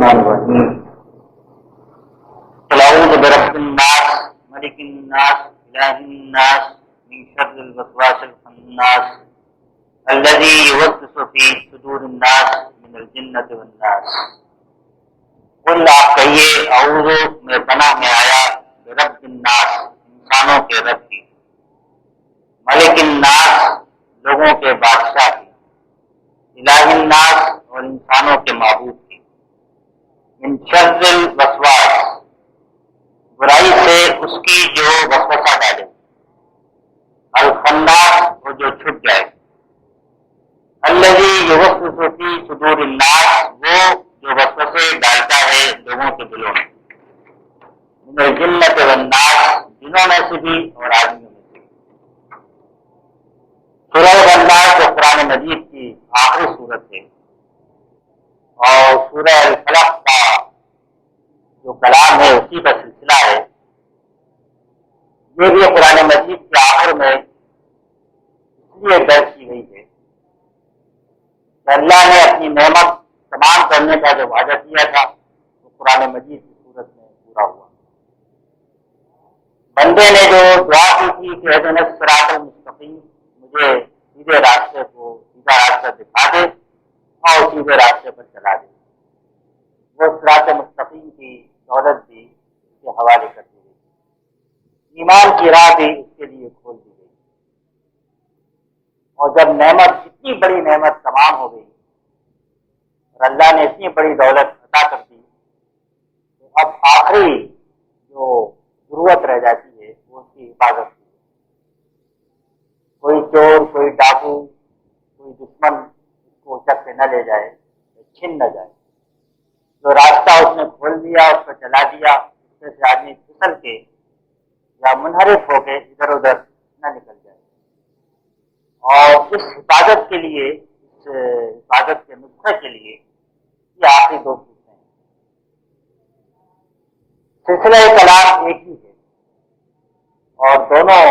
الرحمن الرحیم قل اعوذ برب الناس ملک الناس الہ الناس من شر الوسواس الخناس الذی یوسوس فی صدور الناس من الجنۃ والناس۔ قل آپ کہیے اعوذ میں پناہ میں آیا برب الناس انسانوں کے رب کی، ملک الناس لوگوں کے بادشاہ کی، الہ الناس اور انسانوں کے معبود کی، من شر الوسواس برائی سے اس کی جو وسوسہ ڈالے، الخناس وہ جو چھپ جائے، الذی یوسوس فی صدور الناس وہ جو وسوسے ڈالتا ہے لوگوں کے دلوں میں، من الجنۃ والناس جنوں میں سے بھی اور آدمیوں میں سے بھی۔ سورہ الناس جو قرآن مجید کی آخری سورت ہے اور سورہ الفلق کا جو کلام ہے اسی کا سلسلہ ہے، یہ بھی قرآن مجید کے آخر میں اس لیے درج کی گئی ہے کہ اللہ نے اپنی نعمت تمام کرنے کا جو وعدہ کیا تھا وہ قرآن مجید کی صورت میں پورا ہوا۔ بندے نے جو دعا کی تھی کہ اہدنا الصراط المستقیم، مجھے سیدھے راستے کو سیدھا راستہ دکھا دے اور سیدھے راستے پر چلا دے، وہ صراط مستقیم کی دولت بھی اس کے حوالے کر دی گئی، ایمان کی راہ بھی اس کے لیے کھول دی گئی۔ اور جب نعمت اتنی بڑی نعمت تمام ہو گئی اور اللہ نے اتنی بڑی دولت عطا کر دی تو اب آخری جو ضرورت رہ جاتی ہے وہ اس کی حفاظت کی، کوئی چور، کوئی ڈاکو، کوئی دشمن اس کو چک سے نہ لے جائے، چھن نہ جائے۔ جو راستہ اس نے کھول دیا، اس کو چلا دیا، اس سے آدمی پھسل کے یا منحرف ہو کے ادھر ادھر نہ نکل جائے۔ اور اس حفاظت کے لیے، اس حفاظت کے نسخے کے لیے یہ آخری دو چیزیں ہیں۔ سلسلہ کلام ایک ہی ہے اور دونوں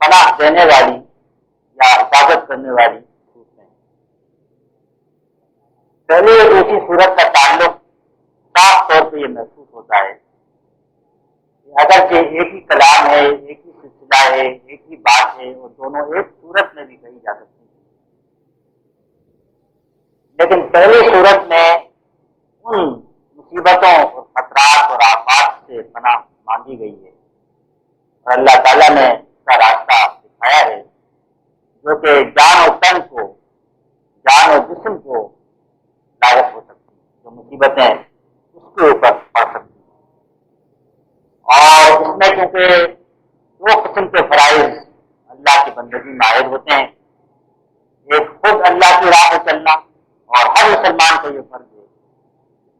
پناہ دینے والی یا حفاظت کرنے والی صورتیں ہیں۔ پہلی اور دوسری صورت کا تعلق صاف طور پہ یہ محسوس ہوتا ہے کہ اگرچہ ایک ہی کلام ہے، ایک ہی سلسلہ ہے، ایک ہی بات ہے اور دونوں ایک صورت میں بھی کہی جا سکتی ہیں، لیکن پہلی صورت میں ان مصیبتوں اور خطرات اور آفات سے پناہ مانگی گئی ہے اور اللہ تعالیٰ نے اس کا راستہ دکھایا ہے جو کہ جان و تن کو، جان و جسم کو لاحق ہو سکتی ہیں، جو مصیبتیں اس کے اوپر پڑ سکتی ہیں۔ اور اس میں کیونکہ دو قسم کے فرائض اللہ کی بندگی میں عائد ہوتے ہیں، ایک خود اللہ کی راہ پہ چلنا، اور ہر مسلمان کو یہ فرض ہے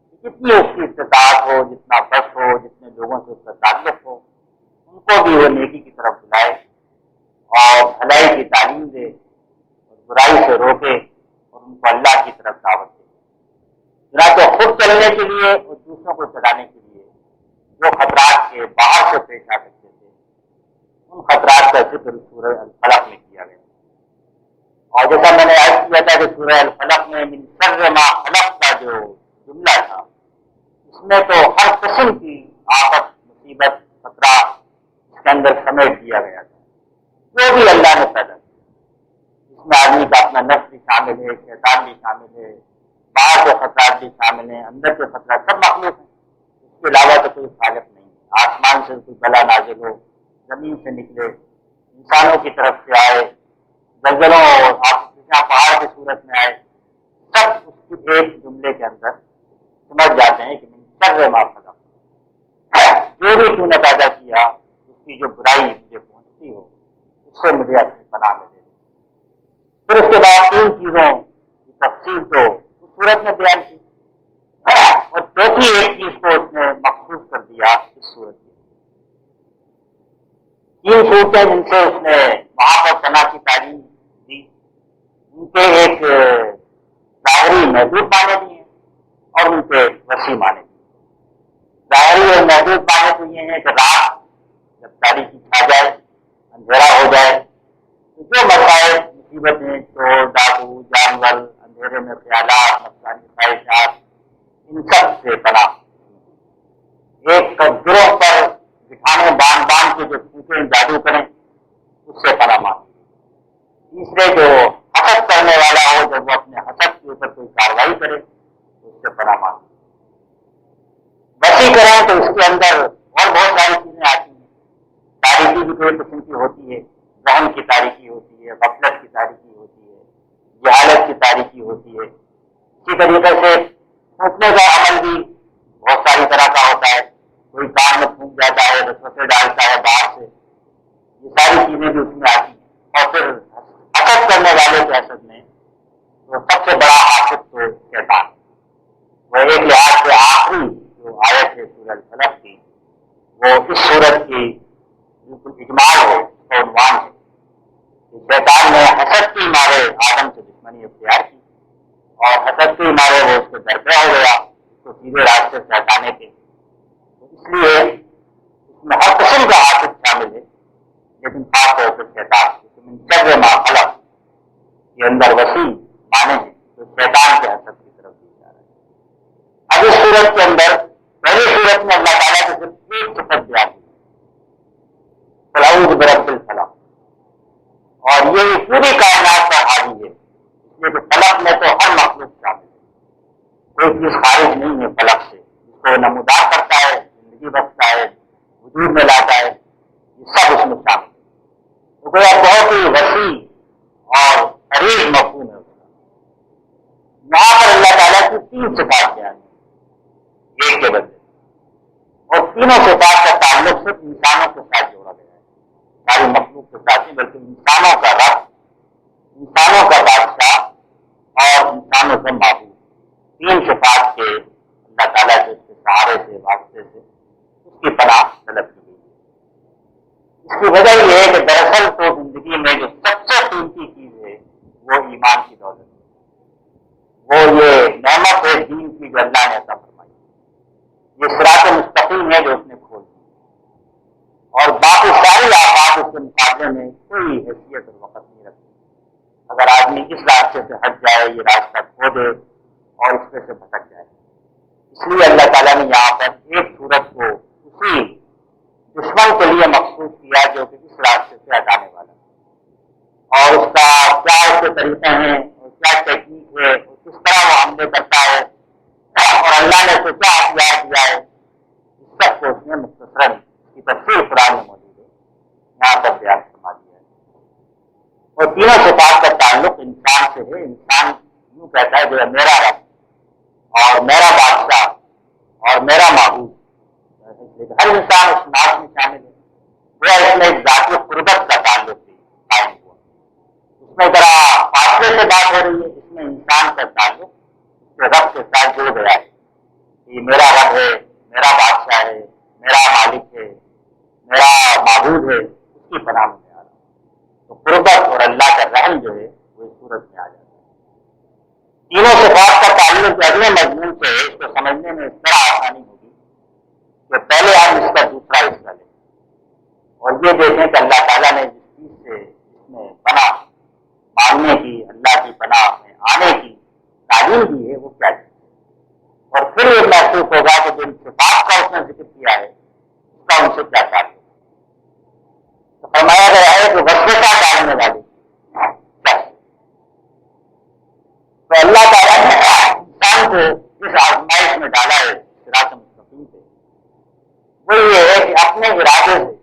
کہ جتنی اس کی استطاعت ہو، جتنا بس ہو، جتنے لوگوں سے اس کا تعلق ہو، ان کو بھی وہ نیکی کی طرف بلائے اور بھلائی کی تعلیم دے اور برائی سے روکے اور ان کو اللہ کی طرف دعوت دے، نہ تو خود چلنے کے لیے اور دوسروں کو چلانے کے لیے جو خطرات کے باہر سے پیش آ سکتے تھے، ان خطرات کا ذکر سورہ الفلق میں کیا گیا۔ اور جیسا میں نے عرض کیا تھا کہ سورہ الفلق میں من شر ما خلق کا جو جملہ تھا، اس میں تو ہر قسم کی آفت، مصیبت، خطرہ اس کے اندر سمیٹ دیا گیا تھا جو بھی اللہ نے پیدا کیا۔ اس میں آدمی کا اپنا نفس بھی شامل ہے، شیطان بھی شامل ہے، باہر کے خطرات بھی شامل ہیں، اندر کے خطرات، سب مخلوق ہیں، اس کے علاوہ تو کوئی خالق نہیں ہے۔ آسمان سے کوئی بلا نازل ہو، زمین سے نکلے، انسانوں کی طرف سے آئے، زلزلوں اور پہاڑ کی صورت میں آئے، سب اس کی ایک جملے کے اندر سمجھ جاتے ہیں کہ من شر ما خلق، جو بھی تو نے پیدا کیا اس کی جو برائی مجھے پہنچتی ہو اس سے مجھے اپنی پناہ میں دے دے۔ پھر اس کے بعد تین چیزوں کی تفصیل تو اس صورت میں بیان کی اور چوتھی ایک چیز کو اس نے مخصوص کر دیا اس صورت میں۔ تین صورتیں جن سے اس نے وہاں پر پناہ کی تعلیم دی، ان کے ایک ظاہری محدود معنی بھی ہیں اور ان کے وسیع معنی بھی ہیں۔ ظاہری اور محدود معنی تو یہ ہے کہ رات جب تاریکی چھا جائے، اندھیرا ہو جائے تو جو مسائل، مصیبتیں، چور، ڈاکو، جانور، اندھیرے میں خیالات، نفسانی خواہشات، ان سب سے سے پناہ، ایک گروہ پر بٹھانے باندھ باندھ کے جو پھوٹیں جادو کریں اس سے پناہ مانگی، تیسرے جو حسد کرنے والا ہو جب وہ اپنے حسد کے اوپر کوئی کارروائی کرے تو اس سے پناہ مانگی، وسیع کریں تو اس کے اندر اور بہت ساری چیزیں آتی ہیں، تاریخی بھی کوئی قسم کی ہوتی ہے، ذہن کی تاریخی ہوتی ہے، غفلت کی تاریخی ہوتی ہے، جہالت کی تاریخی ہوتی ہے، اسی طریقے سے پھونکنے کا عمل بھی بہت ساری طرح کا ہوتا ہے، کوئی کام میں پھونک جاتا ہے، رسوسے ڈالتا ہے باہر سے، یہ ساری چیزیں بھی اس میں آتی ہیں، اور پھر حسد کرنے والے کے حسد میں تو سب سے بڑا حاسد تو شیطان، وہ ایک لحاظ سے آخری جو آیت ہے سورۃ الفلق کی وہ اس سورت کی بالکل اجمال ہے، عنوان ہے کہ شیطان نے حسد کی مارے آدم سے دشمنی اختیار کی اور حسد کی مارے وہ اس کو درپے ہو گیا، اس کو سیدھے راستے سے ہٹانے کے، تو اس لیے اس میں ہر قسم کا حاسد شامل ہے، لیکن خاص طور پر شیطان من شر ما خلق کے اندر وسیع معنی ہے، تو شیطان کے حسد کی طرف بھی جا رہا ہے۔ اب اس صورت کے اندر پہلی صورت میں اللہ تعالیٰ کی صرف ایک صفت بیان ہوئی، اعوذ برب الفلق، اور یہ پوری کائنات کا حاوی ہے، اس لیے کہ فلق میں تو ہر مخلوق شامل ہے، کوئی چیز خارج نہیں ہے فلق سے، جس کو نمودار کرتا ہے، زندگی بخشتا ہے، وجود میں لاتا ہے، یہ سب اس میں شامل ہے، تو کوئی بہت ہی وسیع اور عریض مفہوم ہے اس کا۔ یہاں پر اللہ تعالیٰ کی تین صفات بیان ہے ایک کے بدلے، اور تینوں صفات کا تعلق صرف انسانوں کے ساتھ جوڑا گیا ہے، ساری مخلوق کے ساتھ نہیں بلکہ انسانوں کا رب، انسانوں کا بادشاہ اور انسانوں کا معبود، تین صفات کے اللہ تعالیٰ کے اس کے سہارے سے واسطے سے اس کی پناہ طلب کی گئی ہے۔ اس کی وجہ یہ ہے کہ دراصل تو زندگی میں جو سب سے قیمتی چیز ہے وہ ایمان کی دولت ہے، وہ یہ نعمت ہے دین کی جو اللہ نے عطا فرمائی، یہ صراط مستقیم ہے جو اس نے کھول دی، اور باقی ساری آفات اس کے مقابلے میں کوئی حیثیت اور وقت نہیں رکھتی، اگر آدمی اس راستے سے ہٹ جائے، یہ راستہ کھو دے اور اس پہ سے بھٹک جائے، اس لیے اللہ تعالیٰ نے یہاں پر ایک صورت کو اسی دشمن کے لیے مخصوص کیا جو کہ اس راستے سے ہٹانے والا ہے، اور اس کا کیا اس کے طریقے ہیں اور کیا ٹیکنیک ہے اور کس طرح وہ حملے کرتا ہے اور اللہ نے اسے کیا اختیار دیا ہے، اس سب کو اس نے مختصراً اس کی تفصیل قرآن میں موجود ہے، یہاں پر بیان فرما دیا ہے، اور تینوں صفات کا تعلق انسان سے ہے۔ انسان یوں کہتا ہے جو میرا رب اور میرا بادشاہ اور میرا معبود، ہر انسان اس ناز میں شامل ہے، وہ اس میں ایک ذاتی قربت کا تعلق بھی قائم ہوا، اس میں ذرا فاصلے سے بات ہو رہی ہے، اس میں انسان کا تعلق اس کے رب کے ساتھ جڑ گیا ہے، یہ میرا رب ہے، میرا بادشاہ ہے، میرا مالک ہے، میرا معبود ہے، اس کی پناہ میں آ رہا ہے، تو قربت اور اللہ کا رحم جو ہے وہ اس صورت میں آ جاتا ہے۔ تینوں صفات کا تعلق اگلے مضمون سے اس کو سمجھنے میں اس طرح آسانی ہوگی کہ پہلے ہم اس کا دوسرا حصہ لیں اور یہ دیکھیں کہ اللہ تعالیٰ نے جس چیز سے اس میں پناہ مانگنے کی، اللہ کی پناہ میں آنے کی تعلیم دی ہے وہ کیا چیز ہے، اور پھر یہ محسوس ہوگا کہ جن صفات کا اس نے ذکر کیا ہے اس کا ان سے کیا تعلق ہے۔ تو فرمایا گیا ہے کہ وسوسہ ڈالنے والی تو اللہ تعالیٰ نے انسان کو جس آزمائش میں ڈالا ہے صراط مستقیم پہ، وہ یہ ہے کہ اپنے ارادے سے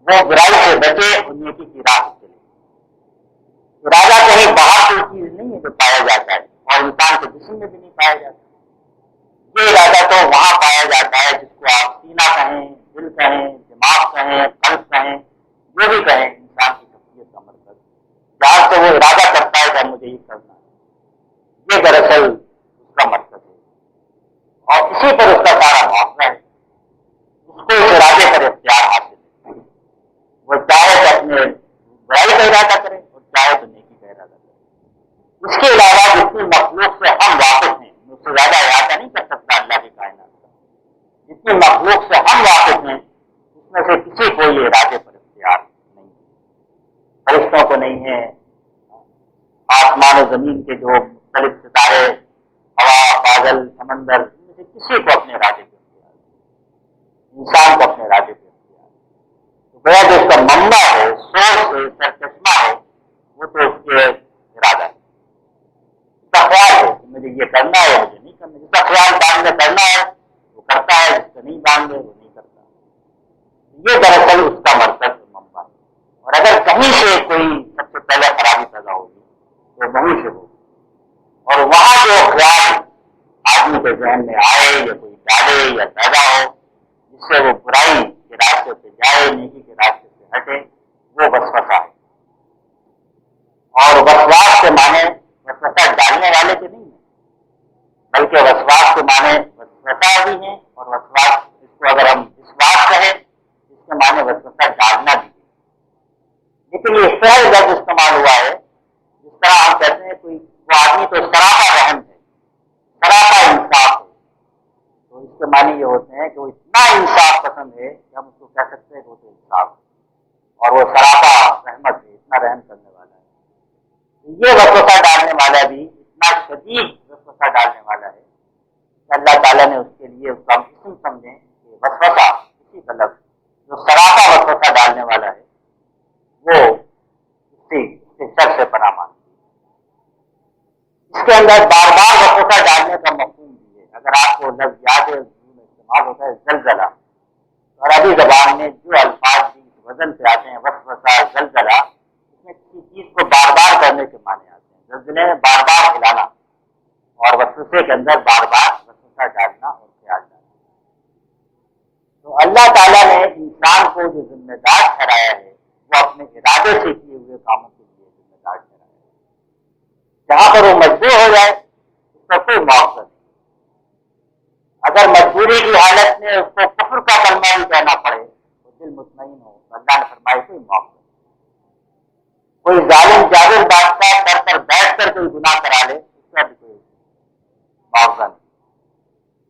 وہ برائی سے بچے اور نیکی کی راہ چلے۔ ارادہ کہیں باہر کی چیز نہیں ہے جو پایا جاتا ہے، اور انسان کے جسم میں بھی نہیں پایا جاتا، یہ ارادہ تو وہاں پایا جاتا ہے جس کو آپ سینہ کہیں، دل کہیں، دماغ کہیں، قلب کہیں، جو بھی کہیں، انسان کی شخصیت کا مرکز، جہاں سے وہ ارادہ کرتا ہے کہ مجھے یہ کرنا ہے، یہ دراصل اس کا مرکز ہے، اور اسی پر اس کا سارا معاملہ ہے، اس کو اس ارادے پر اختیار حاصل ہے، وہ چاہے تو اپنے برائی کا ارادہ کرے اور چاہے تو نیکی کا ارادہ کرے۔ اس کے علاوہ جتنی مخلوق سے ہم واقف ہیں، اس سے زیادہ ارادہ نہیں کر سکتا اللہ کی کائنات کا، جتنی مخلوق سے ہم واقف ہیں اس میں سے کسی کو یہ ارادے پر اختیار نہیں ہے، فرشتوں کو نہیں ہے، آسمان و زمین کے جو مختلف ستارے، ہوا، بادل سمندر ان میں سے کسی کو اپنے ارادے پہ اختیار ہے، انسان کو اپنے ارادے پہ اختیار ہے۔ تو گویا جو اس کا منبع ہے، سورس ہے، سرچشمہ ہے، وہ تو اس کے ارادہ ہے، اس کا خیال ہے کہ مجھے یہ کرنا ہے، مجھے نہیں کرنا، جس کا خیال بعد میں کرنا ہے وہ کرتا ہے، جس کا نہیں باندھے وہ نہیں کرتا۔ یہ دراصل اس کا مرکز منبع ہے، اور اگر کہیں سے کوئی سب سے پہلے خرابی پیدا ہوگی تو وہیں سے ہوگی، اور وہاں جو خیال آدمی کے ذہن میں آئے یا کوئی ڈالے یا پیدا ہو جس سے وہ برائی کے راستے پہ جائے، نیکی کے راستے سے ہٹے، وہ وسوسہ ہے۔ اور وسواس کے معنی وسوسہ ڈالنے والے کے نہیں ہیں، بلکہ وسواس کے معنی وسوسہ بھی ہیں، اور وسواس اس کو اگر ہم وسواس کہیں اس کے معنی وسوسہ ڈالنا بھی ہے۔ لیکن یہ اس طرح لفظ استعمال ہوا ہے جس طرح ہم کہتے ہیں کوئی وہ آدمی تو سراپا رحم ہے، سراپا انصاف ہے، تو اس کے معنی یہ ہوتے ہیں کہ وہ اتنا انصاف پسند ہے کہ ہم اس کو کہہ سکتے ہیں کہ وہ تو انصاف ہے، اور وہ سراپا رحمت ہے، اتنا رحم کرنے والا ہے۔ یہ وسوسہ ڈالنے والا بھی اتنا شدید وسوسہ ڈالنے والا ہے کہ اللہ تعالیٰ نے اس کے لیے اس کا اسم سمجھیں کہ وسوسہ، اسی کا لفظ جو سراپا وسوسہ ڈالنے والا ہے وہ اس کے شر سے پناہ مانگتی ہے۔ اس کے اندر بار بار وسوسہ ڈالنے کا مفہوم بھی ہے۔ اگر آپ کو لفظ یاد ہے میں استعمال ہوتا ہے زلزلہ، اور عربی زبان میں جو الفاظ بھی اس وزن سے آتے ہیں وسوسہ، زلزلہ، اس میں کسی چیز کو بار بار کرنے کے معنی آتے ہیں۔ زلزلے میں بار بار ہلانا، اور وسوسے کے اندر بار بار وسوسہ ڈالنا اور خیال ڈالنا۔ تو اللہ تعالیٰ نے انسان کو جو ذمہ دار ٹھہرایا ہے وہ اپنے ارادے سے کیے ہوئے کاموں کے لیے ذمہ دار ٹھہرایا ہے۔ جہاں پر وہ مجبور ہو جائے اس کا کوئی معاوضہ نہیں۔ اگر مجبوری کی حالت میں اس کو کفر کا کلمہ بھی کہنا پڑے تو دل مطمئن ہو، اللہ نے فرمایا کوئی معاوضہ نہیں۔ کوئی ظالم جابر بادشاہ سر پر بیٹھ کر کوئی گناہ کرا لے اس کا بھی کوئی معاوضہ نہیں۔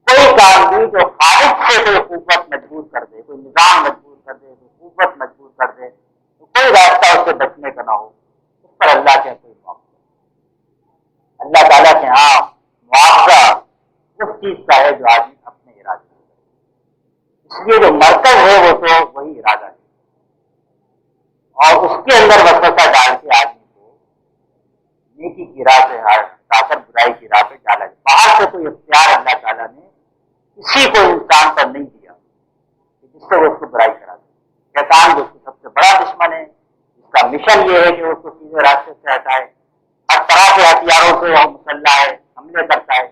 کوئی کام بھی جو خارج سے کوئی قوت مجبور کر دے، کوئی نظام مجبور کر دے، کوئی قوت مجبور کر دے، تو کوئی راستہ اس سے بچنے کا نہ ہو، اس پر اللہ کے کوئی معاوضہ نہیں۔ اللہ تعالیٰ کے ہاں معاوضہ اس چیز کا ہے جو آدمی اپنے ارادے سے کرے۔ اس لیے جو مرکز ہے وہ تو وہی ارادہ ہے، اور اس کے اندر وسوسہ ڈال کے آدمی کو نیکی کی راہ سے ہٹا کر برائی کی راہ پہ ڈالا جائے۔ باہر سے کوئی اختیار اللہ تعالیٰ نے کسی کو انسان پر نہیں دیا کہ جس سے وہ اس کو برائی کرا دے۔ شیطان جو اس کا سب سے بڑا دشمن ہے، اس کا مشن یہ ہے کہ وہ اس کو سیدھے راستے سے ہٹائے، ہر طرح کے ہتھیاروں سے وہ مسلح ہے، حملے کرتا ہے،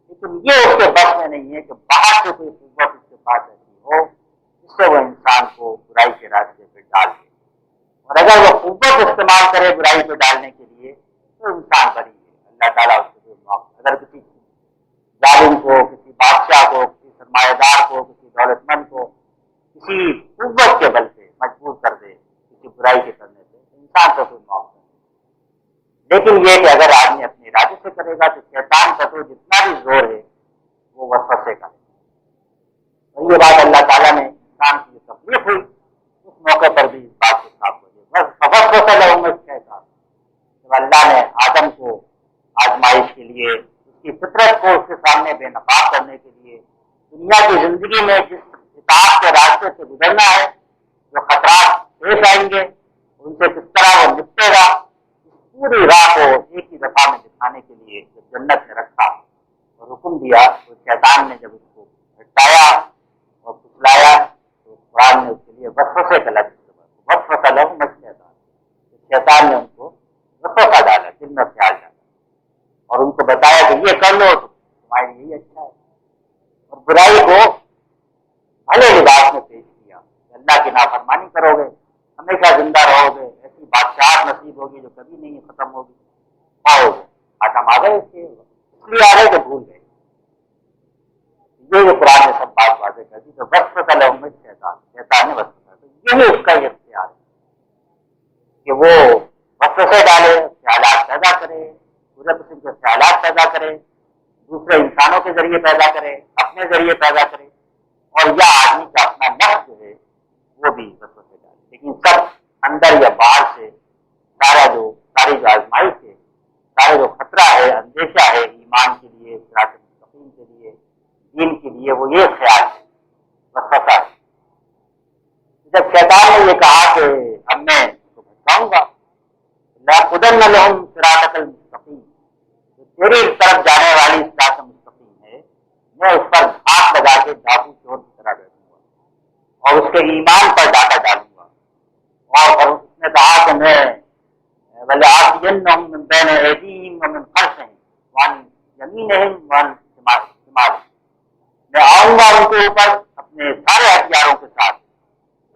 لیکن یہ اس کے بس میں نہیں ہے کہ باہر سے کوئی قوت اس کے پاس ایسی ہو جس سے وہ انسان کو برائی کے راستے پہ ڈال دے، اور اگر وہ قوت استعمال کرے برائی پہ ڈالنے کے لیے تو انسان بری ہے، اللہ تعالیٰ اس کو معاف۔ اگر کسی ظالم کو، کسی بادشاہ کو، کسی سرمایہ دار کو، کسی دولت مند کو کسی قوت کے بل سے مجبور کر دے کسی برائی کے کرنے سے، انسان کو کوئی معاف نہیں۔ لیکن یہ کہ اگر آدمی اپنے ارادے سے کرے گا تو شیطان کا تو جتنا بھی زور ہے وہ وسوسے کا ہے۔ اور یہ بات اللہ تعالیٰ نے انسان کی جو تکلیف ہوئی اس موقع پر بھی اس بات کو صاف ہو گیا۔ جب اللہ نے آدم کو آزمائش کے لیے، اس کی فطرت کو اس کے سامنے بے نقاب کرنے کے لیے، دنیا کی زندگی میں جس اطاعت کے راستے سے گزرنا ہے، جو خطرات پیش آئیں گے ان سے کس طرح وہ نپٹے گا، اس پوری راہ کو ایک ہی دفعہ میں دکھانے کے لیے جب جنت میں رکھا اور حکم دیا، تو شیطان نے جب اس کو ہٹایا اور پھسلایا تو قرآن نے اس کے لیے وسوسے کا لفظ وسوسہ لہم الشیطان، شیطان نے ان کو وسوسہ ڈالا، دل میں خیال ڈالا اور ان کو بتایا کہ یہ کر لو تو تمہارے لیے اچھا ہے، اور برائی کو بھلے لباس میں پیش کیا کہ اللہ کی نافرمانی کرو گے ہمیشہ زندہ رہو گے، ایسی بادشاہت نصیب ہوگی جو کبھی نہیں ختم ہوگی، پاؤ گے۔ آدم آ گئے اس لیے آ گئے کہ بھول گئے۔ یہ جو قرآن نے سب بات واضح کر دی، تو وسوسہ لہم الشیطان، شیطان نے وسوسہ، تو یہی اس کا اختیار ہے کہ وہ وسوسے ڈالے، خیالات پیدا کرے، پورے قسم کے خیالات پیدا کرے، دوسرے انسانوں کے ذریعے پیدا کرے، اپنے ذریعے پیدا کرے، اور یا آدمی کا اپنا نفس جو ہے وہ بھی وسوسے ڈالے۔ لیکن سب اندر یا باہر سے ساری جو آزمائش ہے، سارا جو خطرہ ہے، اندیشہ ہے ایمان کے لیے، صراط وہ یہ خیال ہے وسوسہ ہے۔ جب شیطان نے یہ کہا کہ اب میں اس کو بھٹکاؤں گا، لَأَقْعُدَنَّ لَهُمْ صِرَاطَكَ الْمُسْتَقِيمَ، تیری طرف جانے والی صراط مستقیم ہے، میں اس پر ہاتھ لگا کے ڈاکو چور کی طرح بیٹھوں گا اور اس کے ایمان پر ڈاکہ ڈالوں گا۔ اور اس نے کہا کہ میں وَلَآتِيَنَّهُم مِّن بَيْنِ أَيْدِيهِمْ وَمِن خَلْفِهِمْ وَعَنْ يَمِينِهِمْ وَعَنْ شِمَالِهِمْ، میں آؤں گا ان کے اوپر اپنے سارے ہتھیاروں کے ساتھ،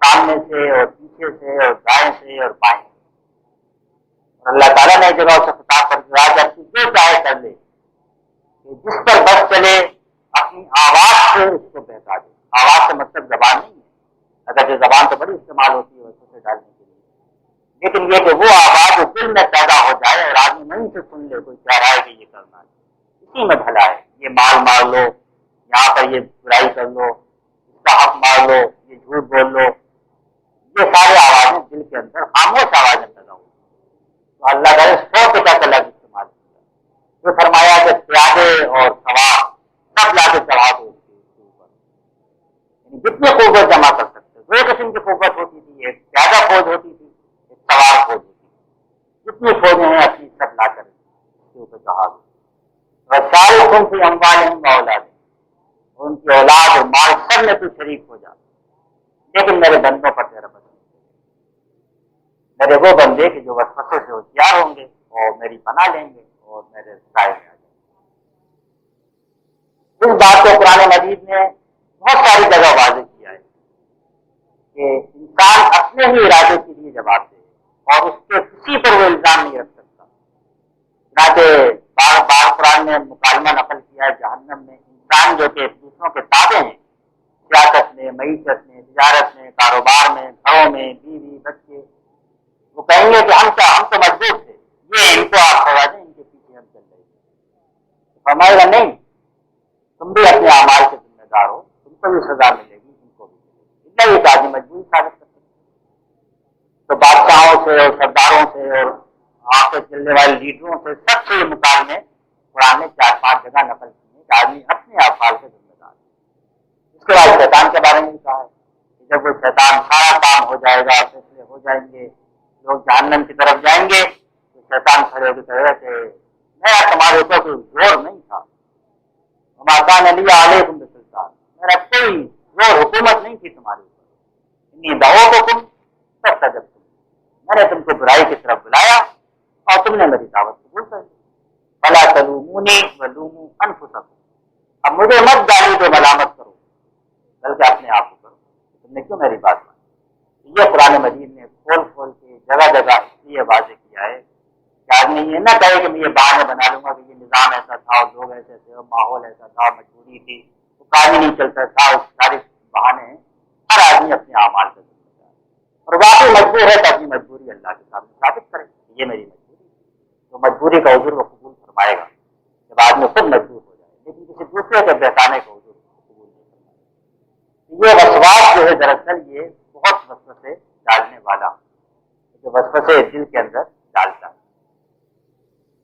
سامنے سے اور پیچھے سے اور دائیں سے اور بائیں سے۔ اور اللہ تعالیٰ نے جگہ سے خطاب کر دیا کہ تو جو چاہے کر لے، کہ جس پر بس چلے اپنی آواز سے اس کو بہکا دے۔ آواز سے مطلب زبان نہیں ہے، اگر جو زبان تو بڑی استعمال ہوتی ہے ویسے سے ڈالنے کے لیے، لیکن یہ کہ وہ آواز جو دل میں پیدا ہو جائے اور آدمی نہیں سے سن لے کوئی کہہ رہا ہے کہ یہ کرنا ہے، اسی میں بھلا ہے۔ یہ مال مار لو، یہاں پر یہ برائی کر لو، اس کا حق مار لو، یہ جھوٹ بول لو، یہ ساری آوازیں دل کے اندر خاموش آوازیں پیدا ہوئی۔ تو اللہ تعالیٰ 100 ٹکا کا لفظ استعمال کیا، جو فرمایا کہ پیادے اور سوار سب لا کے چڑھا دو اس کے اوپر، یعنی جتنی قوت جمع کر سکتے، دو قسم کی قوت ہوتی تھی، ایک پیادہ فوج ہوتی تھی، ایک سوار فوج ہوتی تھی، جتنی فوجیں ہیں اپنی سب لا کر اس کے اوپر چڑھا دو۔ وَشَارِكْهُمْ فِي أَمْوَالِهِمْ وَأَوْلَادِهِمْ، اور ان کی اولاد اور مال سب میں تو شریک ہو جا، لیکن میرے بندوں پر تیرا بس میرے وہ بندے کہ جو وسوسے سے ہوشیار ہوں گے اور میری پناہ لیں گے اور میرے سائے میں آ جائیں گے۔ اس بات کو قرآن مجید نے بہت ساری جگہ واضح کیا ہے کہ انسان اپنے ہی ارادے کے لیے جواب دے اور اس کے کسی پر وہ الزام نہیں رکھ سکتا۔ چنانچہ بار بار قرآن نے مکالمہ نقل کیا ہے جہنم میں انسان جو کہ دوسروں کے تابع ہیں، سیاست میں، معیشت میں، تجارت میں، کاروبار میں، گھروں میں، بیوی بچے، وہ کہیں گے کہ ہم تو مجبور تھے، یہ ان کو آپ کروا دیں، ان کے پیچھے ہم چل رہے تھے۔ فرمائے گا نہیں، تم بھی اپنے اعمال کے ذمہ دار ہو، تم کو بھی سزا ملے گی، ان کو بھی ملے گی، اتنا یہ آدمی مجبوری ثابت کر سکتے۔ تو بادشاہوں سے اور سرداروں سے اور آپ سے چلنے والے لیڈروں سے سب سے یہ مکالمے قرآن نے 4-5 جگہ نقل کی ہیں کہ آدمی اپنے اعمال کے ذمہ دار ہے۔ اس کے بعد شیطان کے بارے میں بھی کہا ہے کہ جب وہ شیطان سارا کام ہو جائے گا، فیصلے ہو جائیں گے، لوگ جہنم کی طرف جائیں گے، تو شیطان کھڑے ہو کے کہے گا کہ میرا تمہارے اوپر کوئی زور نہیں تھا، وما کان لی علیکم بسلطان، میرا کوئی زور حکومت نہیں تھی تمہارے اوپر، انی دعوتکم فاستجبتم، میں نے تم کو برائی کی طرف بلایا اور تم نے میری دعوت قبول کر لی، فلا تلومونی ولوموا انفسکم، اب مجھے مت گالی دو، ملامت کرو، بلکہ اپنے آپ کو کرو، تم نے کیوں میری بات مانی۔ یہ قرآن مجید نے کھول کھول کے جگہ جگہ اس لیے واضح کیا ہے کہ آدمی یہ نہ کہے کہ میں یہ بہانے بنا لوں گا کہ یہ نظام ایسا تھا اور لوگ ایسے تھے اور ماحول ایسا تھا، مجبوری تھی، وہ کام ہی نہیں چلتا تھا، سارے بہانے ہیں۔ ہر آدمی اپنے اعمال کا ذمہ دار ہے اور واقعی مجبور ہے تو اپنی مجبوری اللہ کے سامنے ثابت کرے، یہ میری مجبوری ہے، تو مجبوری کا عذر وہ قبول فرمائے گا جب آدمی خود مجبور ہو جائے، لیکن کسی دوسرے کے بہتانے کا عذر قبول نہیں فرمائے۔ یہ وسواس جو ہے دراصل یہ بہت وسوسے ڈالنے والا، جو وسوسے دل کے اندر ڈالتا ہے،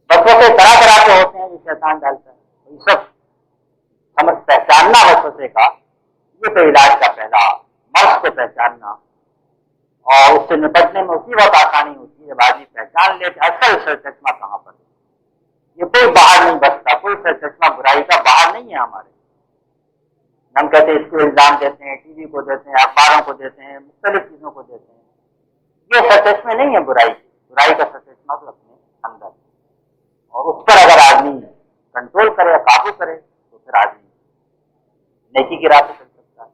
وسوسے طرح طرح کے ہوتے ہیں جو شیطان ڈالتا ہے، یہ سب سمجھ پہچاننا وسوسے کا، یہ تو علاج کا پہلا مرض کو پہچاننا، اور اس سے نپٹنے میں اسی وقت آسانی ہوتی ہے جب آدمی پہچان لے کہ اصل سر چشمہ کہاں پر ہے۔ یہ کوئی باہر نہیں بچتا، کوئی سر چشمہ برائی کا باہر نہیں ہے ہمارے، ہم کہتے ہیں اس کو الزام دیتے ہیں، ٹی وی کو دیتے ہیں، اخباروں کو دیتے ہیں، مختلف چیزوں کو دیتے ہیں، یہ سر چشمے نہیں ہے برائی کا سر چشمہ تو اپنے اندر ہے، اور اس پر اگر آدمی کنٹرول کرے، قابو کرے، تو پھر آدمی نیکی کی راہ پہ چل سکتا ہے،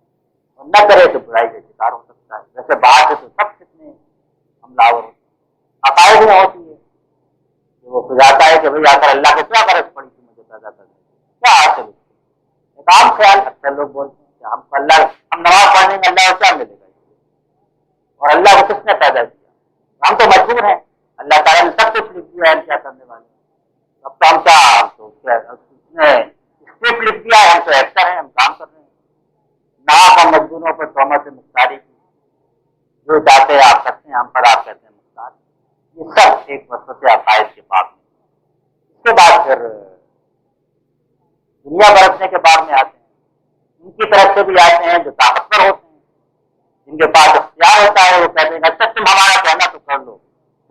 اور نہ کرے تو برائی کا شکار ہو سکتا ہے۔ ویسے باہر سے تو سب کتنے حملہ ہوتے ہیں، عقائد میں ہوتی ہے کہ وہ سجاتا ہے کہ بھائی آخر اللہ کو کیا غرض پڑی تھی مجھے پیدا کرنے کی، کیا حاصل ہے، ایک عام خیال اکثر لوگ بولتے ہیں کہ ہم نماز پڑھنے میں اللہ کو کیا ملے گا، اور اللہ کو کس نے پیدا کیا، ہم تو مجبور ہیں، اللہ تعالیٰ نے سب کچھ لکھ دیا ہے ہم کیا کرنے والے، اب تو ہم کیا اس نے اسکرپٹ لکھ دیا ہے، ہم تو ایکٹر ہیں، ہم کام کر رہے ہیں، نہ ہم مجبوروں پر تہمت مختاری کی، جو چاہتے ہیں آپ کرتے ہیں، ہم پر آپ کہتے ہیں مختار، یہ سب ایک وسوسے عقائد کے باب میں۔ اس کے بعد پھر دنیا برتنے کے باب میں آتے ہیں۔ ان کی طرف سے بھی آتے ہیں جو طاقتور ہوتے ہیں، جن کے پاس اختیار ہوتا ہے، وہ کہتے ہیں اچھا تم ہمارا کہنا تو کر لو،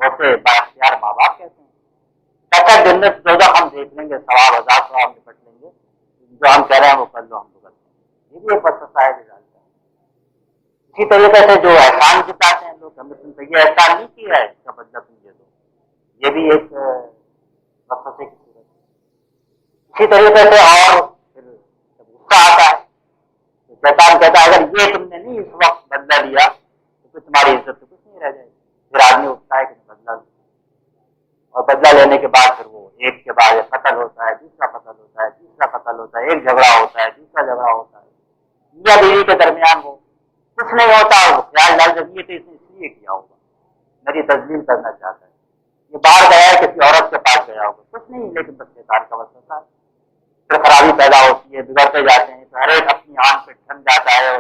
ویسے با اختیار ماں باپ کہتے ہیں کہتا ہے جنت دوزخ ہم دیکھ لیں گے، ثواب عذاب کو ہم نپٹ لیں گے، جو ہم کہہ رہے ہیں وہ کر لو، ہم تو کرتے ہیں۔ یہ بھی ایک وسوسہ ہے ڈالتا ہے۔ اسی طریقے سے جو احسان جتاتے ہیں لوگ، ہم نے تم سے یہ احسان نہیں کیا ہے، اس کا بدلہ تم یہ دو، یہ بھی ایک وسوسے کی صورت ہے۔ اسی طریقے سے اور پھر جب غصہ آتا ہے تو شیطان کہتا ہے اگر یہ تم نے نہیں اس وقت بدلہ لیا تو پھر تمہاری عزت تو کچھ نہیں رہ جائے گی۔ پھر آدمی اٹھتا ہے کہ بدلہ لو، اور بدلہ لینے کے بعد پھر وہ ایک کے بعد قتل ہوتا ہے، دوسرا قتل ہوتا ہے، تیسرا قتل ہوتا ہے، ایک جھگڑا ہوتا ہے، دوسرا جھگڑا ہوتا ہے، میاں بیوی کے درمیان وہ کچھ نہیں ہوتا، وہ خیال ڈال جب یہ تو اس نے اس لیے کیا ہوگا، میری تسلیم کرنا چاہتا ہے، یہ باہر گیا ہے کسی عورت کے پاس گیا ہوگا، کچھ نہیں، لیکن بس شیطان کا وسوسہ ہے۔ پھر خرابی پیدا ہوتی ہے، بگڑتے جاتے ہیں، تو ہر ایک اپنی آن پہ ٹھن جاتا ہے،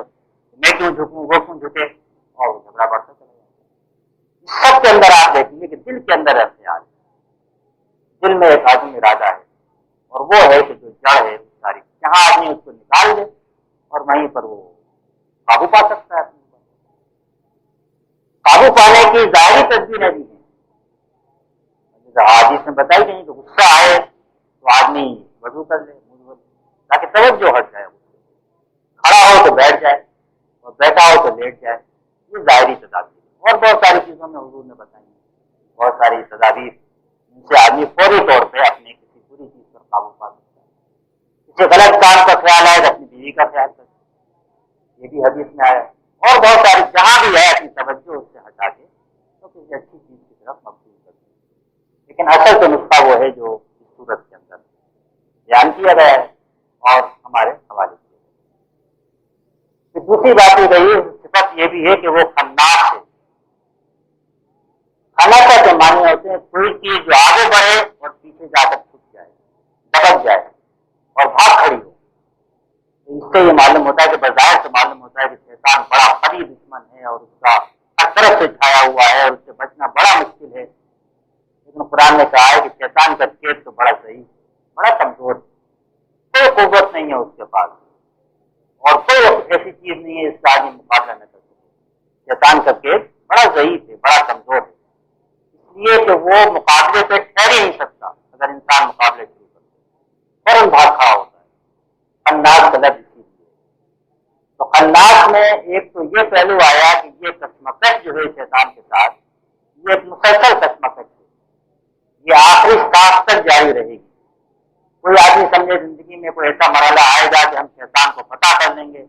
میں کیوں جھکوں وہ کیوں جھکے، اور وہ جھگڑا بڑھتا چلا جاتا ہے۔ سب کے اندر آپ دیکھیں گے کہ دل کے اندر ہے خیال، دل میں ایک عظم ارادہ ہے، اور وہ ہے کہ جو جڑ ہے ساری، جہاں آدمی اس کو نکال دے اور وہیں پر وہ قابو پا سکتا ہے۔ اپنے قابو پانے کی ظاہری تدبیریں بھی ہیں، حدیث میں بتائی گئی کہ غصہ آئے تو آدمی وضو کر لے تاکہ توجہ ہٹ جائے، کھڑا ہو تو بیٹھ جائے اور بیٹھا ہو تو لیٹ جائے، یہ ظاہری تدابیر، اور بہت ساری چیزوں میں حضور نے بتائی ہیں، بہت ساری تدابیر جن سے آدمی فوری طور پہ اپنے کسی بری چیز پر قابو پا سکتا ہے۔ کسی غلط کام کا خیال آئے تو اپنی بیوی کا خیال کرے، یہ بھی حدیث میں آیا، اور بہت ساری جہاں بھی ہے اپنی توجہ اس سے ہٹا کے تو کسی اچھی چیز کی طرف مبذول کر دے۔ لیکن اصل تو نسخہ وہ ہے جو اس صورت کے اندر بیان کیا گیا ہے اور ہمارے حوالے کیا گیا ہے۔ پھر دوسری بات یہ رہی، صفت یہ بھی ہے کہ وہ خناس ہے۔ خناسہ کے معنی ہوتے ہیں کوئی چیز جو آگے بڑھے اور پیچھے جا کر چھپ جائے، دبک جائے اور بھاگ کھڑی ہو۔ اس سے یہ معلوم ہوتا ہے کہ بظاہر سے معلوم ہوتا ہے کہ شیطان بڑا قوی دشمن ہے اور اس کا ہر طرف سے چھایا ہوا ہے اور اس سے بچنا بڑا مشکل ہے، لیکن قرآن نے کہا ہے کہ شیطان کا کھیت تو بڑا ضعیف، بڑا کمزور ہے، کوئی قوت نہیں ہے اس کے پاس، اور کوئی ایسی چیز نہیں ہے اس کا آدمی مقابلہ نہ کر سکے۔ شیطان کا کھیت بڑا ضعیف ہے، بڑا کمزور ہے، اس لیے کہ وہ مقابلے پہ ٹھہر ہی نہیں سکتا، اگر انسان مقابلے شروع کرے فوراً بھاگ کھڑا ہوتا ہے۔ خناس کا لفظ اسی لیے، تو خناس میں ایک تو یہ پہلو آیا کہ یہ کشمکش جو ہے شیطان کے ساتھ، یہ ایک مسلسل کشمکش ہے، یہ آخری سانس تک جاری رہے گی۔ کوئی آدمی سمجھے زندگی میں کوئی ایسا مرحلہ آئے گا کہ ہم شیطان کو فتح کر لیں گے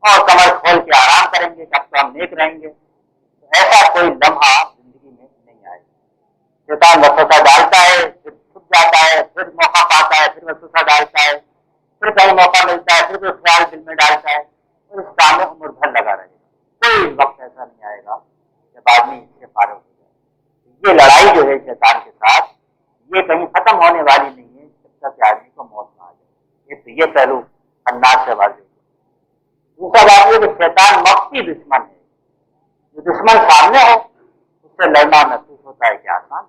اور کمر کھول کے آرام کریں گے کہ اب تو ہم نیک رہیں گے، تو ایسا کوئی لمحہ زندگی میں نہیں آئے گا۔ شیطان وسوسہ ڈالتا ہے، پھر چھپ جاتا ہے، پھر موقع پاتا ہے، پھر وسوسہ ڈالتا ہے، پھر کہیں موقع ملتا ہے، پھر وہ خیال دل میں ڈالتا ہے، اور اس کام میں عمر بھر لگا رہے گا۔ کوئی وقت ایسا نہیں آئے گا جب آدمی اس سے فارغ ہو جائے۔ یہ لڑائی جو ہے شیطان کے ساتھ، یہ کہیں ختم ہونے والی نہیں ہے جب تک آدمی کو موت نہ آ جائے۔ تو یہ پہلو انداز سے واضح ہے۔ دوسرا بات یہ کہ شیطان مخفی دشمن ہے، جو دشمن سامنے ہو اس سے لڑنا محسوس ہوتا ہے کہ آسان،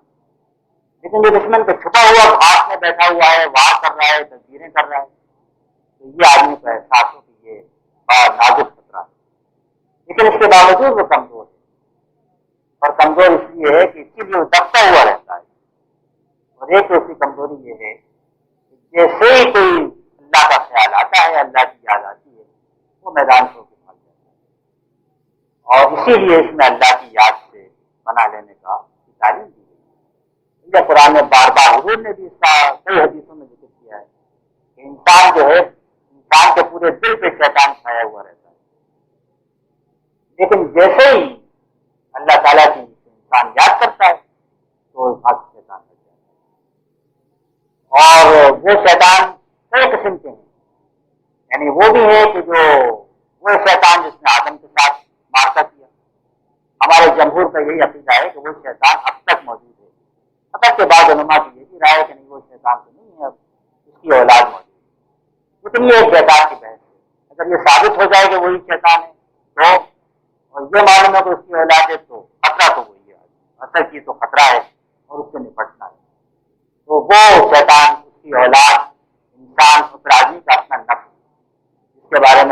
لیکن یہ دشمن کو چھپا ہوا گھاٹ میں بیٹھا ہوا ہے، وار کر رہا ہے، تدبیریں کر رہا ہے، تو یہ آدمی کو احساس ہو کہ یہ بڑا نازک خطرہ ہے، لیکن اس کے باوجود وہ کمزور ہے، اور کمزور اس لیے ہے کہ اسی لیے وہ دبتا ہوا رہتا ہے۔ اور ایک دوسری کمزوری یہ ہے کہ جیسے ہی کوئی اللہ کا خیال آتا ہے، اللہ کی یاد آتی ہے، وہ میدان چھوڑ کے بھاگ جاتا ہے، اور اسی لیے اس میں اللہ کی یاد سے بنا لینے کا تعلیم دی گئی ہے۔ یہ قرآن میں بار بار حضور نے بھی اس کا کئی حدیثوں میں ذکر کیا ہے کہ انسان جو ہے، انسان کے پورے دل پہ شیطان چھایا ہوا رہتا ہے، لیکن جیسے ہی اللہ تعالیٰ کی انسان یاد کرتا ہے تو بھاگ شیطان ہٹ جاتا ہے۔ اور وہ شیطان کئی قسم کے ہیں، یعنی وہ بھی ہے کہ جو وہ شیطان جس نے آدم کے ساتھ مارکا کیا، ہمارے جمہور کا یہی عقیدہ ہے کہ وہ شیطان اب تک موجود ہے، حتیٰ کہ بعض علماء کی یہ بھی رائے ہے کہ نہیں وہ شیطان تو نہیں ہے، اب اس کی اولاد موجود ہے، لیکن یہ ایک بیکار کی بحث ہے۔ اگر یہ ثابت ہو جائے کہ وہی شیطان ہے تو، اور یہ معلوم ہے کہ اس کی اولاد ہے، تو خطرہ تو وہی ہے، اصل کی تو خطرہ ہے اور اس سے نپٹنا ہے۔ تو وہ شیطان، اس کی اولاد، انسان، اس آدمی کا اپنا نفس، جس کے بارے میں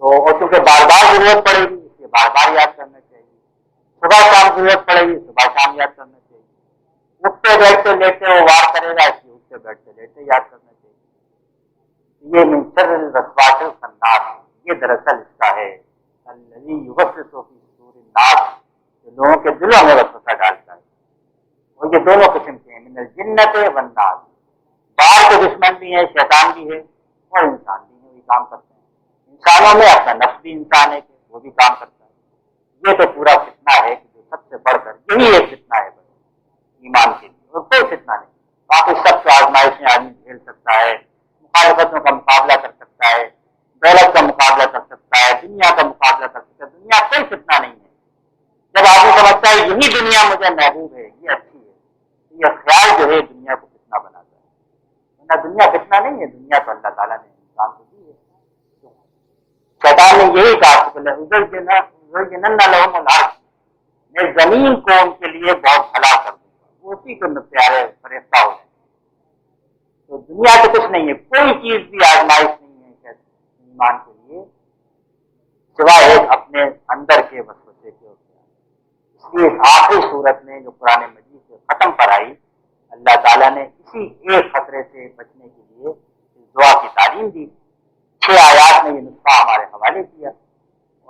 تو اور چونکہ بار بار ضرورت پڑے گی اس لیے بار بار یاد کرنا چاہیے، صبح شام ضرورت پڑے گی صبح شام یاد کرنا چاہیے، اٹھتے بیٹھتے لیٹتے وہ وار کرے گا اس لیے اٹھتے بیٹھتے لیٹتے یاد کرنا چاہیے۔ یہ من شر الوسواس الخناس، یہ دراصل اس کا ہے الذی یوسوس فی صدور الناس، جو لوگوں کے دلوں میں وسوسہ ڈالتا ہے۔ اور یہ دونوں قسم کے ہیں، من الجنت والناس، باہر کے دشمن بھی ہیں، شیطان بھی ہے اور انسان بھی ہے، وہی کام کرتے ہیں۔ انسانوں میں اپنا نفس بھی انسان ہے کہ وہ بھی کام کرتا ہے۔ یہ تو پورا فتنہ ہے کہ جو سب سے بڑھ کر یہی ایک فتنہ ہے ایمان کے لیے، اور کوئی فتنہ نہیں۔ باقی سب سے آزمائشیں آدمی جھیل سکتا ہے، مخالفتوں کا مقابلہ کر سکتا ہے، دولت کا مقابلہ کر سکتا ہے، دنیا کا مقابلہ کر سکتا ہے، دنیا کوئی فتنہ نہیں ہے۔ جب آدمی سمجھتا ہے یہی دنیا مجھے محبوب ہے، یہ اچھی ہے، تو یہ خیال جو ہے دنیا کو فتنہ بناتا ہے، ورنہ دنیا فتنہ نہیں ہے، دنیا تو اللہ تعالیٰ نے انسان کو دی ہے۔ شیطان نے یہی کہا میں زمین کو ان کے لیے بہت بھلا کر دوں گا، وہ اسی کو پیارے فریفتہ ہو جائیں۔ تو دنیا تو کچھ نہیں ہے، کوئی چیز بھی آزمائش نہیں ہے ایمان کے لیے سوائے ایک اپنے اندر کے وسوسے کے ہوتے ہیں۔ اس لیے آخری صورت میں جو قرآن مجید سے ختم پر آئی، اللہ تعالیٰ نے اسی ایک خطرے سے بچنے کے لیے اس دعا کی تعلیم دی۔ 6 آیات میں یہ نسخہ ہمارے حوالے کیا،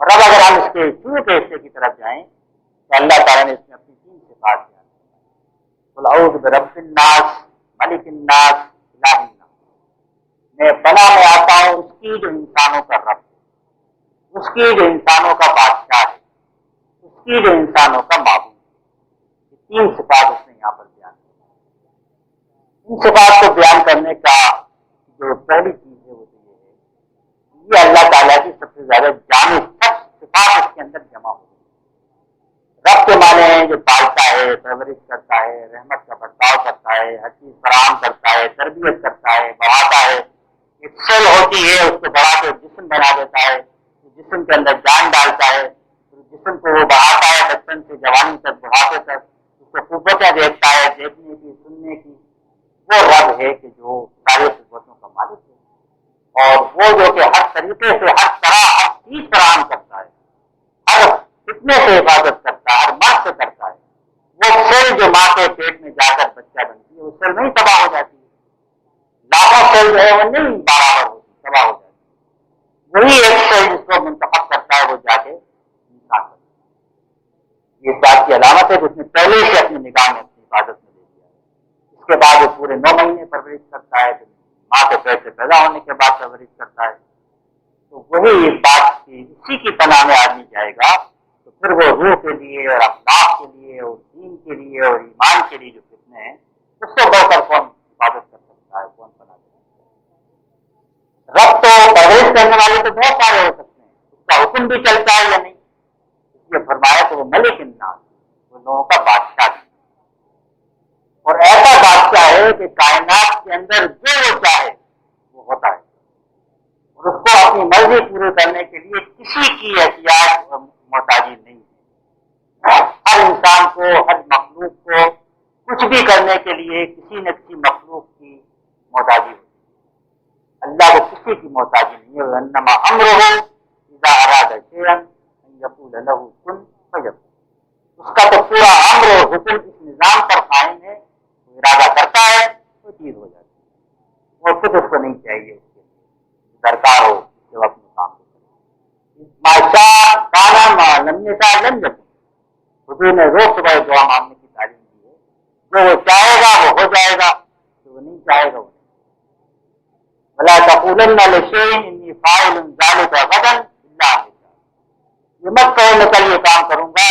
اور اب اگر ہم اس کے شروع کے حصے کی طرف جائیں تو اللہ تعالیٰ نے اس میں اپنی 3 صفات بیان کی۔ قل اعوذ برب الناس ملک الناس الہ الناس، میں پناہ میں آتا ہوں اس کی جو انسانوں کا رب ہے، اس کی جو انسانوں کا بادشاہ ہے، اس کی جو انسانوں کا معبود ہے۔ یہ 3 صفات اس نے یہاں پر بیان کی۔ ان صفات کو بیان کرنے کا جو پہلی چیز ہے وہ تو یہ ہے، یہ اللہ تعالیٰ کی سب سے زیادہ جامع سب صفات اس کے اندر جمع ہو گئی۔ رب کے معنی ہے جو پالتا ہے، پرورش کرتا ہے، رحمت کا برتاؤ کرتا ہے، ہر چیز فراہم کرتا ہے، تربیت کرتا ہے، بڑھاتا ہے۔ ایک سیل ہوتی ہے اس کو بڑھا کے جسم بنا دیتا ہے، جسم کے اندر جان ڈالتا ہے، جسم کو وہ بڑھاتا ہے بچپن سے جوانی تک، بڑھاپے تک، اس کو قوتیں دیکھتا ہے، دیکھنے کی، سننے کی۔ وہ رب ہے کہ جو ساری قوتوں کا مالک ہے، اور وہ جو کہ ہر طریقے سے ہر طرح ہر چیز فراہم کرتا ہے، ہر فتنے سے حفاظت کرتا ہے، ہر مرض سے کرتا ہے۔ وہ سیل جو ماں کے پیٹ میں جا کر بچہ بنتی ہے، وہ سیل نہیں تباہ ہو جاتی ہے، لاکھوں سیل جو ہے وہ نہیں برابر ہوتی، تباہ ہو جاتی ہے۔ وہی ایک سیل جس کو منتخب کرتا ہے وہ جا کے انسان بنتا ہے۔ یہ اس بات کی علامت ہے کہ اس نے پہلے سے اپنی نگاہ میں اپنی حفاظت میں لے لیا ہے۔ اس کے بعد وہ پورے 9 مہینے پرورش کرتا ہے، ماں کے پیٹ سے پیدا ہونے کے بعد پرورش کرتا ہے۔ تو وہی اس بات کی اسی کی پناہ میں آدمی جائے گا تو پھر وہ روح کے لیے اور اخلاق کے لیے اور دین کے لیے اور ایمان کے لیے جو فتنے ہیں اس سے بڑھ کر کون حفاظت کر سکتا ہے، کون پناہ دے سکتا ہے۔ رب تو پرورش کرنے والے تو بہت سارے ہو سکتے ہیں، اس کا حکم بھی چلتا ہے یا نہیں، اس لیے فرمایا کہ وہ ملک الناس، وہ لوگوں کا بادشاہ بھی، اور ایسا بادشاہ ہے کہ کائنات کے اندر جو وہ چاہے وہ ہوتا ہے، اور اس کو اپنی مرضی پوری کرنے کے لیے کسی کی احتیاط اور محتاجی نہیں ہے۔ ہر انسان کو، ہر مخلوق کو کچھ بھی کرنے کے لیے کسی نہ کسی مخلوق کی محتاجی ہوتی ہے، اللہ کو کسی کی محتاجی نہیں ہے۔ انما امرہ اذا اراد شیئا ان یقول لہ کن فیکون، اس کا تو پورا امر اور حکم اس نظام پر قائم ہے، وہ ارادہ کرتا ہے وہ چیز ہو جاتی ہے، اور خود اس کو نہیں چاہیے اس کے لیے درکار ہو کہ وہ اپنے کام کو کرے۔ ماشاء کانا ما لم یشاء لم یکن، حضور نے روز صبح دعا مانگنے کی تعلیم دی ہے، جو وہ چاہے گا وہ ہو جائے گا، جو وہ نہیں چاہے گا وہ نہیں۔ ولا تقولن لشیء انی فاعل ذلک غدا الا ان یشاء، یہ مت کہو میں کل یہ کام کروں گا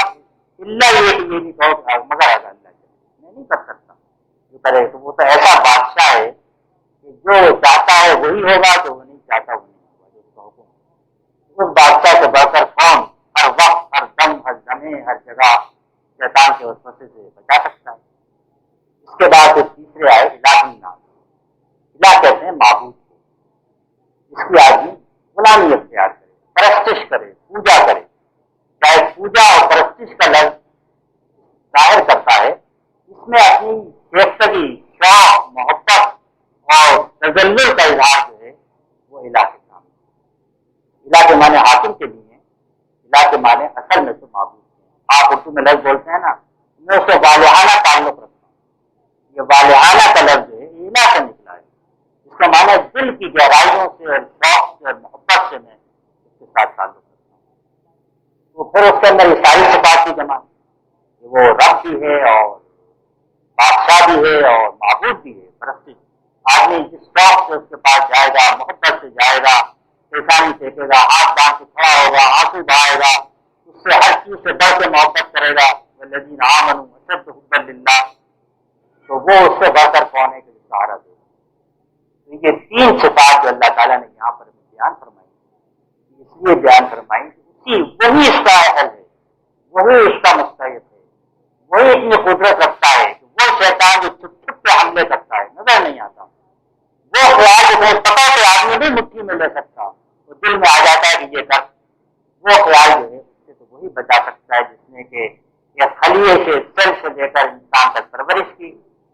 الا یہ کہ یہ نہیں کہو مگر اگر اللہ چاہے، میں نہیں کر سکتا جو کرے۔ تو وہ تو ایسا بادشاہ ہے کہ جو چاہتا ہے وہی ہوگا، جو وہ نہیں چاہتا وہ نہیں ہوگا، جو اس کا حکم ہے۔ اس بادشاہ سے بڑھ کر کون ہر وقت، ہر دم، ہر لمحے، ہر جگہ شیطان کے وسوسے سے بچا سکتا ہے۔ اس کے بعد تیسرے آئے الہ الناس، الہ کہتے ہیں معبود کو، اس کی آدمی غلامی اختیار کرے، پرستش کرے، پوجا کرے۔ چاہے پوجا اور پرستش کا لفظ ظاہر کرتا ہے اس میں اپنی شیفتگی، شوق، محبت اور تذلل کا اظہار جو ہے وہ الہ کے سامنے۔ الہ کے معنی آپ اردو میں لفظ بولتے ہیں نا، میں اس سے والہانہ تعلق رکھتا ہوں۔ یہ والہانہ کا لفظ ہے، یہ الہ سے نکلا ہے، اس کا معنی دل کی گہرائیوں سے اور شوق سے اور محبت سے میں اس کے ساتھ تعلق رکھتا ہوں۔ تو پھر اس کے اندر یہ ساری صفات کی جمع کہ وہ رب بھی ہے اور بادشاہ بھی ہے اور معبود بھی ہے، پرستی۔ آدمی جس شوق سے اس کے پاس جائے گا، محبت سے جائے گا، پیشانی پھینکے گا، ہاتھ باندھ کے کھڑا ہوگا، آنسو بہائے گا، اس سے ہر چیز سے بڑھ کے محبت کرے گا، والذین آمنوا اشد حبا للہ، تو وہ اس سے بڑھ کر کون ہے کہ سہارا دے گا۔ تو یہ تین صفات جو اللہ تعالیٰ نے یہاں پر بیان فرمائی، اس لیے بیان فرمائی کہ وہی اس کا اہل ہے، وہی اس کا مستحق ہے، وہی اتنی قدرت رکھتا ہے کہ وہ شیطان جو چھپ چھپ کے حملے کرتا ہے، نظر نہیں آتا، وہ خیال جو پتا کہ آدمی بھی مٹھی میں لے سکتا، وہ دل میں آ جاتا ہے کہ یہ کر، وہ خیال جو ہے اس سے تو وہی بچا سکتا ہے جس نے کہ یہ خلیے سے سیل سے لے کر انسان تک پرورش کی،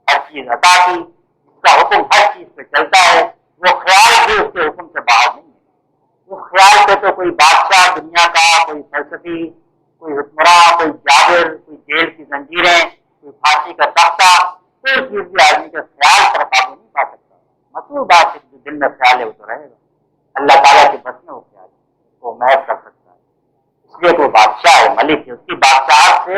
ہر چیز عطا کی، اس کا حکم ہر چیز پہ چلتا ہے، وہ خیال بھی اس کے حکم سے باہر نہیں ہے۔ اس خیال سے تو کوئی بادشاہ دنیا کا، کوئی فلسفی، کوئی حکمراں، کوئی جابر، کوئی جیل کی زنجیریں، کوئی پھانسی کا تختہ، کوئی چیز بھی آدمی کے خیال پر قابو نہیں پا سکتا۔ مطلوب بات ہے جو دل میں خیال ہے وہ تو رہے گا، اللہ تعالیٰ کے بس میں وہ خیال ہے، اس کو محض کر سکتا ہے، اس لیے تو بادشاہ ہے، ملک ہے، اس کی بادشاہت سے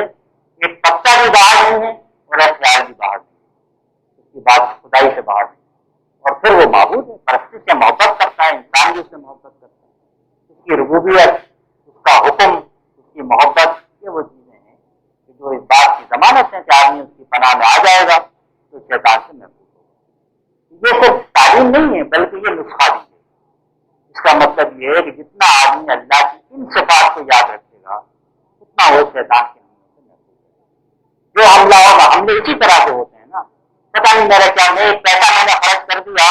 ایک پتا بھی باہر نہیں ہے اور ایک خیال بھی باہر نہیں ہے، اس کی بات خدائی سے باہر نہیں ہے، اور پھر وہ معبود ہے، پرستی سے محبت کرتا ہے، انسان بھی اس سے محبت کرتا ہے، اس کی ربوبیت، اس کا حکم، اس کی محبت، یہ وہ چیزیں ہیں کہ جو اس بات کی ضمانت ہے کہ آدمی اس کی پناہ میں آ جائے گا تو شیطان سے محفوظ ہوگا۔ یہ صرف تعلیم نہیں ہے بلکہ یہ نسخہ بھی ہے۔ اس کا مطلب یہ ہے کہ جتنا آدمی اللہ کی ان صفات کو یاد رکھے گا اتنا وہ شیطان کے حملے سے محفوظ ہوگا۔ جو حملہ ہوگا، حملے اسی طرح سے ہوتے ہیں نا، پتہ نہیں میرے کیا، میں ایک پیسہ میں نے خرچ کر دیا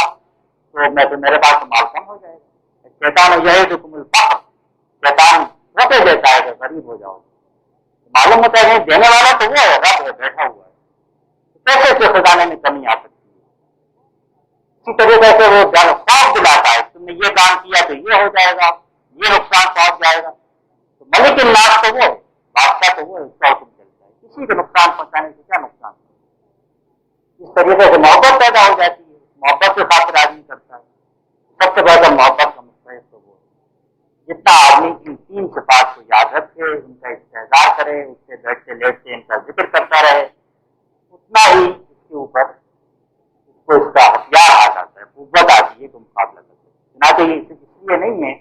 تو میرے پاس تو مال کم ہو جائے گا۔ شیطان یہی حکم الفقر، شیطان روکے دیتا ہے کہ غریب ہو جاؤ، معلوم ہوتا ہے دینے والا تو وہ ہے، رب ہے، بیٹھا ہوا ہے، پیسے سے خزانے میں کمی آ سکتی ہے۔ اسی طریقے سے وہ خواب دلاتا ہے تم نے یہ کام کیا تو یہ ہو جائے گا، یہ نقصان پہنچ جائے گا، تو ملک الناس تو وہ ہے، بادشاہ تو وہ ہے، اس کا حکم چلتا ہے، کسی کو نقصان پہنچانے سے کیا نقصان ہے۔ اس طریقے سے محبت پیدا ہو جاتی ہے، محبت سے خاطر آدمی کرتا ہے، سب سے بڑھ کر محبت کا مستحق تو وہ ہے۔ جتنا آدمی ان تین صفات کو یاد رکھے، ان کا استحضار کرے، اس سے بیٹھتے لیٹتے ان کا ذکر کرتا رہے، اتنا ہی اس کے اوپر اس کو اس کا ہتھیار آ جاتا ہے، قوت آتی ہے کہ مقابلہ کر سکے۔ چنانچہ یہ اس لیے نہیں ہے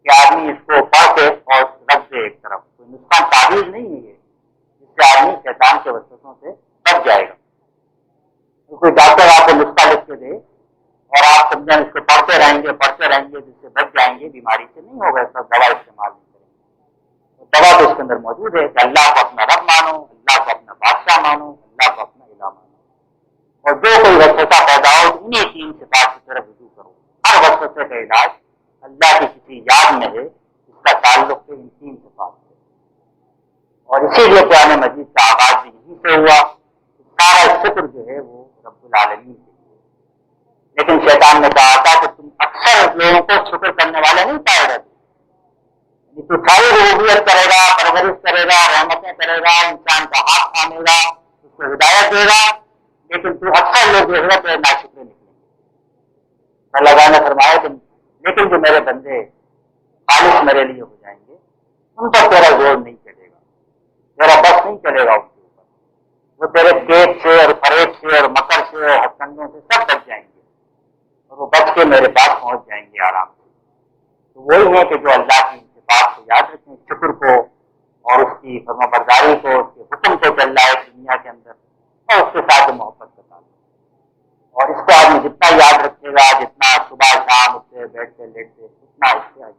کہ آدمی اس کو پڑھ کے اور رکھ دے ایک طرف، کوئی نسخہ تعویذ نہیں ہے یہ، جس سے آدمی شیطان کے وسوسوں سے بچ جائے گا۔ کوئی ڈاکٹر آپ کو نسخہ لکھ کے دے اور آپ سمجھیں اس کو پڑھتے رہیں گے جس سے بچ جائیں گے، بیماری سے نہیں ہوگا، اس کا دوا استعمال نہیں کریں گے۔ دوا تو اس کے اندر موجود ہے کہ اللہ کو اپنا رب مانو، اللہ کو اپنا بادشاہ مانو، اللہ کو اپنا الہ مانو، اور جو کوئی وسوسہ پیدا ہو انہیں تین صفات کی طرف رجوع کرو۔ ہر وسوسے کا علاج اللہ کی کسی یاد میں ہے، اس کا تعلق ہے ان تین صفات سے، اور اسی لیے قرآن مجید کا آغاز بھی یہیں سے ہوا، سارا شکر جو ہے وہ رب العالمین کے لیے۔ لیکن شیطان نے کہا تھا کہ تم اکثر لوگوں کو شکر کرنے والے نہیں پائے گا، تو ساری ربوبیت کرے گا، پرورش کرے گا، رحمتیں کرے گا، انسان کا ہاتھ تھامے گا، اس کو ہدایت دے گا، لیکن تو اکثر لوگ جو ہے تو ناشکرے نکلیں گے۔ اللہ تعالیٰ نے فرمایا کہ لیکن جو میرے بندے خالص میرے لیے ہو جائیں گے ان پر تیرا زور نہیں چلے گا، تیرا بس نہیں چلے گا ان کے اوپر، وہ تیرے پیٹ سے اور فریب سے اور مکر سے اور ہتھکنڈوں سے سب بچ جائیں گے اور وہ بچ کے میرے پاس پہنچ جائیں گے آرام سے۔ تو وہی ہے کہ جو اللہ کی صفات کو یاد رکھیں، شکر کو اور اس کی فرما برداری کو، اس کے حکم کو چل رہا ہے دنیا کے اندر، اور اس کے ساتھ محبت کا تعلق، اور اس کو آدمی جتنا یاد رکھے گا، جتنا صبح شام اٹھتے بیٹھتے لیٹتے، اتنا اس سے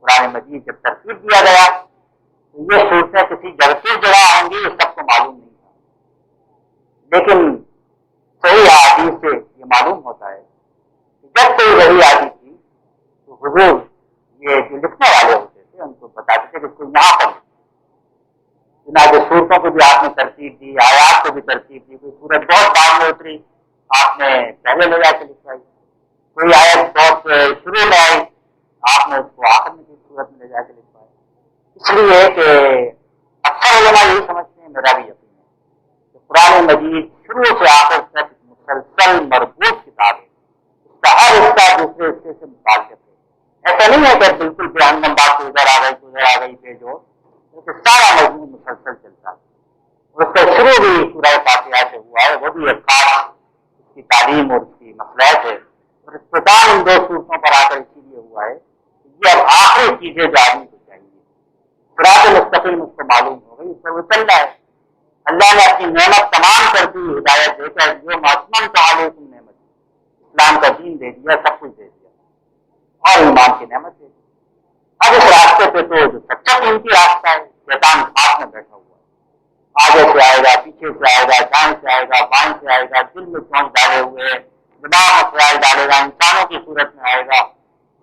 قرآن مجید جب ترتیب دیا گیا تو یہ صورتیں کسی جگہ جگہ آئیں گی یہ سب کو معلوم نہیں تھا، لیکن صحیح حدیث سے یہ معلوم ہوتا ہے کہ جب کوئی وحی آتی تھی تو حضور یہ جو لکھنے والے ہوتے تھے ان کو بتاتے تھے کہ اس کو یہاں پر چنانچہ صورتوں کو بھی آپ نے ترتیب دی، آیات کو بھی ترتیب دی، کوئی صورت بہت بعد میں اتری آپ نے پہلے لے جا کے لکھوائی، کوئی آیت بہت شروع میں آئی آپ نے اس کو آخر میں کس صورت میں لے جا کے لکھا ہے؟ اس لیے کہ اکثر علماء یہی سمجھتے ہیں، میرا بھی یقین ہے کہ قرآن مجید شروع سے آخر تک مسلسل مربوط کتاب ہے، اس کا ہر حصہ دوسرے حصے سے متعلق ہے۔ ایسا نہیں ہے کہ بالکل بہن بات ادھر آ گئی پیج ہو، کیونکہ سارا مضمون مسلسل چلتا ہے۔ اور اس کا شروع بھی سورہ فاتحہ سے ہوا ہے، وہ بھی ایک خاص اس کی تعلیم اور اس کی مصلحت ہے، اور اختتام ان دو صورتوں پر آ کر اسی لیے ہوا ہے کہ یہ اب آخری چیزیں جو آدمی کو چاہیے، صراط مستقیم اس کو معلوم ہو گئی، اس پر وہ چل رہا ہے۔ اللہ نے اپنی نعمت تمام کر دی، ہدایت دے کر جو معصوم تعلق نعمت، اسلام کا دین دے دیا، سب کچھ دے دیا اور ایمان کی نعمت دے دی۔ اب اس راستے پہ تو جو سچا قیمتی راستہ ہے، شیطان ہاتھ میں بیٹھا ہوا ہے، آگے سے آئے گا، پیچھے سے آئے گا، دائیں سے آئے گا، بائیں سے آئے گا، دل میں چونک ڈالے ہوئے ہیں، دماغ میں خیال ڈالے گا، انسانوں کی صورت میں آئے گا،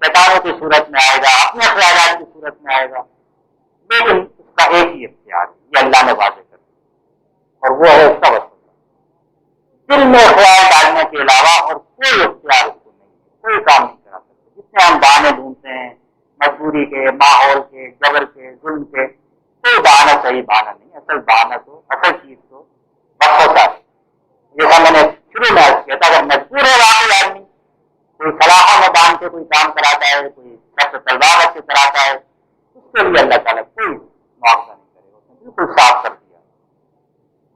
شیطانوں کی صورت میں آئے گا، اپنے خیالات کی صورت میں آئے گا، لیکن اس کا ایک ہی اختیار ہے، یہ اللہ نے واضح کر دیا، اور وہ ہے اس کا وسوسہ۔ دل میں خیال ڈالنے کے علاوہ اور کوئی اختیار اس کو نہیں ہے، کوئی کام نہیں کرا سکتے۔ جتنے ہم بہانے ڈھونڈتے ہیں، مجبوری کے، ماحول کے، جبر کے، ظلم کے، کوئی بہانہ صحیح بہانہ نہیں، اصل بہانہ تو اصل چیز تو وسوسہ ہے۔ جیسا میں نے شروع میں عرض کیا تھا، اگر مجبور ہے واقعی آدمی، کوئی صلاحوں میں باندھ کے کوئی کام کراتا ہے، کوئی سب تلوار رکھ کے کراتا ہے، اس کے لیے اللہ تعالیٰ کوئی معاوضہ نہیں کرے گا، اس نے بالکل صاف کر دیا۔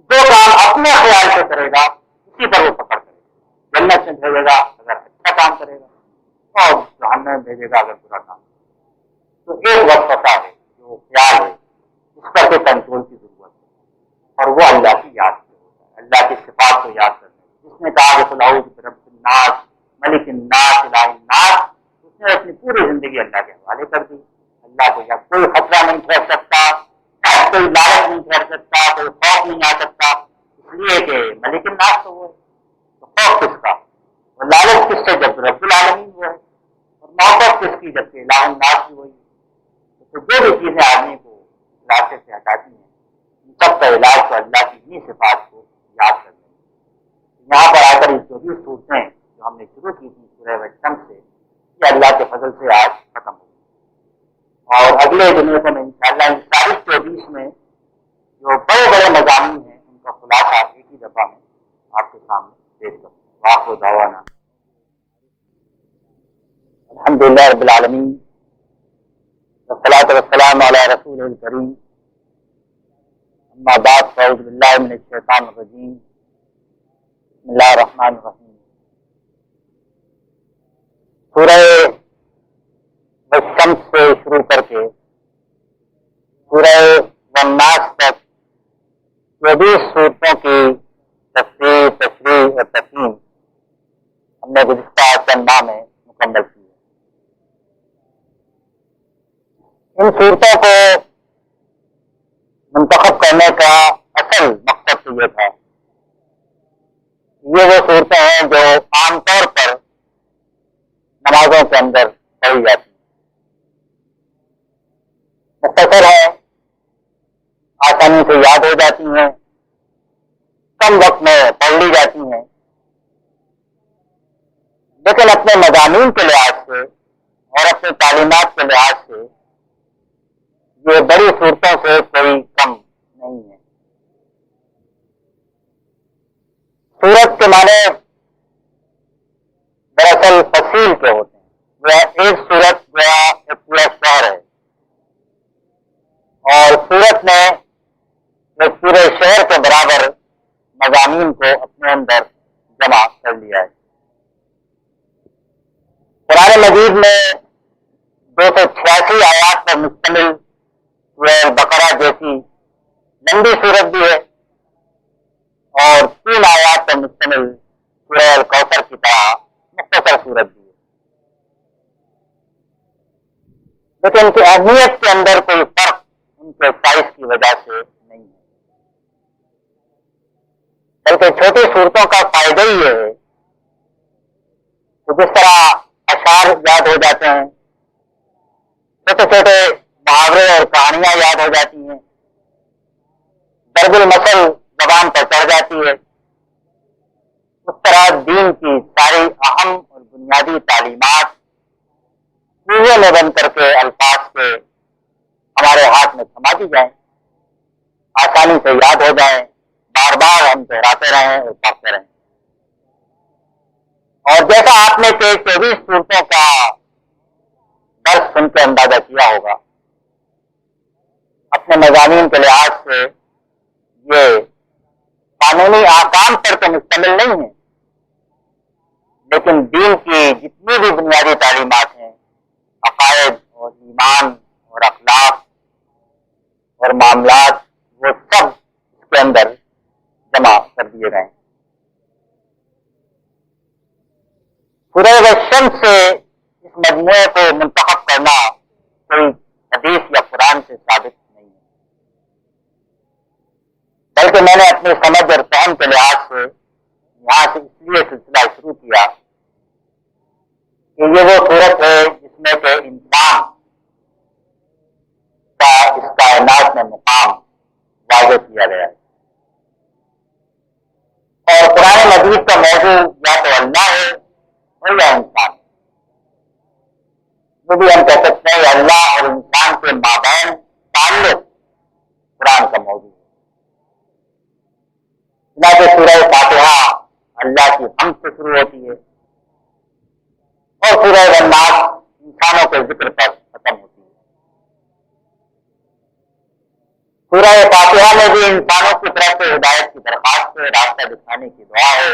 جو کام اپنے خیال سے کرے گا اسی پر وہ پکڑ کرے گا، جنت میں بھیجے گا اگر اچھا کام کرے گا، اور جہنم میں بھیجے گا اگر برا کام کرے گا۔ تو ایک وسوسہ ہے جو خیال ہے، اس پر تو کنٹرول کی ضرورت ہے، اور وہ اللہ کی یاد سے ہوتا ہے، اللہ کی صفات کو یاد کرنے۔ جس نے کہا کہ اعوذ برب الناس ملک الناس الہ الناس، اس نے اپنی پوری زندگی اللہ کے حوالے کر دی۔ اللہ کو یا کوئی خطرہ نہیں ٹھہر سکتا، کوئی لالچ نہیں ٹھہر سکتا، کوئی خوف نہیں آ سکتا، اس لیے کہ ملک الناس تو وہ ہے، تو خوف کس کا اور لالچ کس سے، جب رب العالمین وہ ہے، اور محبت کس کی، جبکہ الہ الناس بھی وہی ہے۔ تو جو بھی چیزیں آدمی کو راستے سے ہٹاتی ہیں، ان سب کا علاج تو اللہ کی انہی صفات کو یاد کرنے میں۔ یہاں پر آ کر اس جو بھی صورتیں جو ہم نے شروع کی تھی سورہ وجم سے، یہ اللہ کے فضل سے آج ختم ہو گئی، اور اگلے دنوں کو میں انشاءاللہ ان ساری 24 میں جو بڑے بڑے مضامین ہیں ان کا خلاصہ ایک ہی دفعہ میں آپ کے سامنے پیش کروں۔ واقع دعوانا الحمدللہ رب العالمین، والصلاۃ والسلام علی رسول الکریم، اما بعد فاعوذ باللہ من الشیطان الرجیم، بسم اللہ الرحمن الرحیم۔ سورہ والشمس سے شروع کر کے سورہ والناس تک 24 صورتوں کی تفسیر، تشریح اور تفہیم ہم نے گزشتہ چند ماہ میں مکمل کی ہے۔ ان صورتوں کو منتخب کرنے کا اصل مقصد تو یہ تھا، یہ وہ صورتیں ہیں جو عام طور پر نمازوں کے اندر پڑھی جاتی ہیں، مختصر ہیں، آسانی سے یاد ہو جاتی ہیں، کم وقت میں پڑھ لی جاتی ہیں، لیکن اپنے مضامین کے لحاظ سے اور اپنی تعلیمات کے لحاظ سے یہ بڑی صورتوں سے کوئی کم نہیں ہے۔ صورت کے معنی دراصل فصیل کے ہوتے ہیں، وہ ایک صورت جو ایک پورا شہر ہے، اور صورت نے ایک پورے شہر کے برابر مضامین کو اپنے اندر جمع کر لیا ہے۔ قرآن مجید میں 286 آیات پر مشتمل سورہ بقرہ جیسی لمبی صورت بھی ہے، اور 3 آیات پر مشتمل سورہ الکوثر کی طرح مختصر صورت بھی ہے، لیکن ان کی اہمیت کے اندر کوئی فرق ان کے سائز کی وجہ سے نہیں ہے، بلکہ چھوٹی صورتوں کا فائدہ ہی یہ ہے کہ جس طرح اشعار یاد ہو جاتے ہیں، چھوٹے چھوٹے محاورے اور کہانیاں یاد ہو جاتی ہیں، ضرب المثل زبان پر چڑھ جاتی ہے، اس طرح دین کی ساری اہم اور بنیادی تعلیمات کنویں میں بن کر کے الفاظ کے ہمارے ہاتھ میں تھما دی جائیں، آسانی سے یاد ہو جائیں، بار بار ہم دہراتے رہیں اور پڑھتے رہیں۔ اور جیسا آپ نے کہ 24 صورتوں کا درس سن کے اندازہ کیا ہوگا، اپنے مضامین کے لحاظ سے یہ قانونی احکام پر تو مشتمل نہیں ہے، لیکن دین کی جتنی بھی بنیادی تعلیمات ہیں، عقائد اور ایمان اور اخلاق اور معاملات، وہ سب اس کے اندر جمع کر دیے گئے ہیں۔ سورہ الشمس سے اس مجموعے کو منتخب کرنا کوئی حدیث یا قرآن سے ثابت نہیں ہے، بلکہ میں نے اپنی سمجھ اور فہم کے لحاظ سے یہاں سے اس لیے سلسلہ شروع کیا کہ یہ وہ صورت ہے جس میں کہ انسان کا اس کائنات میں مقام واضح کیا گیا ہے، اور قرآن مجید کا موضوع یا تو اللہ ہے اور یا انسان۔ جو بھی ہم کہہ سکتے ہیں اللہ اور انسان کے مابین تعلق قرآن کا موضوع ہے۔ چنانچہ سورہ فاتحہ اللہ کی حمد سے شروع ہوتی ہے اور سورہ الناس انسانوں کے ذکر پر ختم ہوتی ہے۔ سورہ فاتحہ میں بھی انسانوں کی طرف سے ہدایت کی درخواست ہے، راستہ دکھانے کی دعا ہے،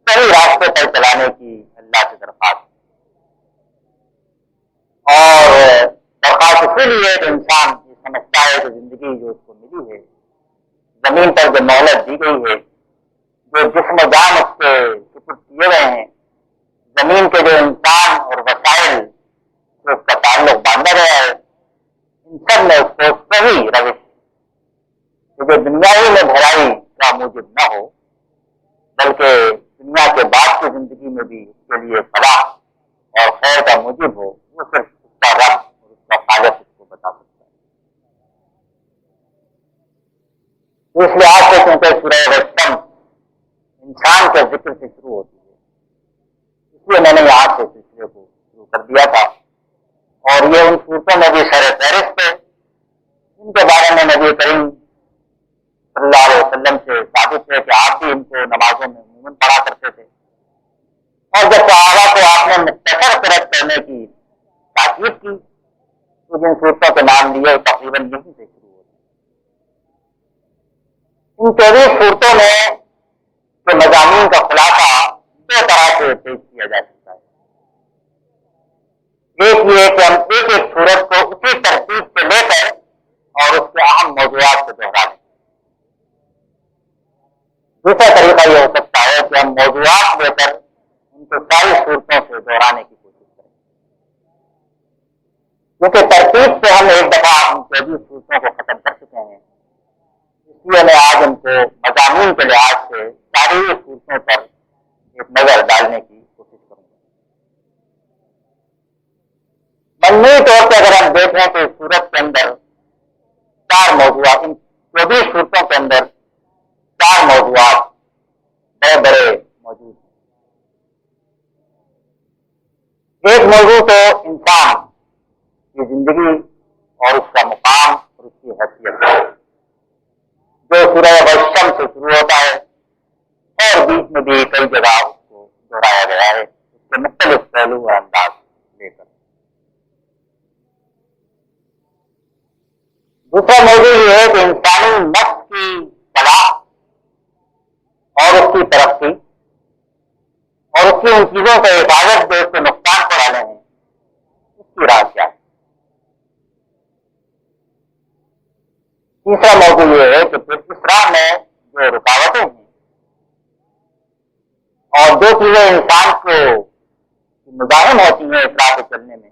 صحیح راستے پر چلانے کی اللہ سے درخواست ہے، اور درخواست اسی لیے کہ انسان یہ سمجھتا ہے کہ زندگی جو اس کو ملی ہے، زمین پر جو مہلت دی گئی ہے، جو جسم و جان اس کے سپرد کیے گئے ہیں، زمین کے جو انسان اور وسائل سے اس کا تعلق باندھا گیا ہے، ان سب میں اس کو صحیح روش جو دنیاوی میں بھلائی کا موجب نہ ہو، بلکہ دنیا کے بعد کی زندگی میں بھی اس کے لیے فلاح اور خیر کا موجب ہو، وہ صرف اس کا رب اور اس کا خالق اس کو بتا سکتا ہے۔ اس لحاظ سے کیونکہ سورہ الشمس انسان کے ذکر سے شروع ہوتی ہے، اس لیے میں نے یہاں سے سلسلے کو شروع کر دیا تھا، اور یہ ان صورتوں میں بھی سر فہرست ہے ان کے بارے میں نبی کریم صلی اللہ علیہ وسلم سے ثابت ہے کہ آپ بھی ان کو نمازوں میں عموماً پڑھا کرتے تھے، اور جب صحابہ کو آپ نے مختصر قرأت کرنے کی تاکید کی تو جن صورتوں کے نام لیے تقریباً یہیں سے شروع ہوتے ہیں۔ ان 24 صورتوں میں کے مضامین کا خلاصہ دو طرح سے پیش کیا جا سکتا ہے۔ ایک یہ کہ ہم ایک ایک صورت کو اسی ترتیب سے لے کر اور اس کے اہم موضوعات سے دوہرا لیں۔ دوسرا طریقہ یہ ہو سکتا ہے کہ ہم موضوعات لے کر ان کو ساری صورتوں سے دہرانے کی کوشش کریں، کیونکہ ترتیب سے ہم ایک دفعہ ان 24 صورتوں کو ختم کر چکے ہیں، اس لیے میں آج ان کو مضامین کے لحاظ سے ساری صورتوں پر ایک نظر ڈالنے کی کوشش کروں گا۔ مجموعی طور پہ اگر ہم دیکھیں تو اس صورت کے اندر 4 موضوعات، ان 24 صورتوں کے اندر 4 موضوعات بڑے بڑے موجود ہیں۔ ایک موضوع تو انسان کی زندگی اور اس کا مقام اور اس کی حیثیت ہے، جو سورہ الشمس سے شروع ہوتا ہے اور بیچ میں بھی کئی جگہ اس کو دہرایا گیا ہے، اس کے مختلف پہلو اور انداز لے کر۔ دوسرا موضوع یہ ہے کہ انسانی نفس کی فلاح اور اس کی ترقی اور اس کی ان چیزوں کا حفاظت جو اس کو نقصان پہنچانے ہیں، اس کی راہ کیا ہے۔ تیسرا موضوع یہ ہے کہ پھر اس راہ میں جو رکاوٹیں ہیں اور جو چیزیں انسان کو مزاحم ہوتی ہیں اس راہ پہ چلنے میں،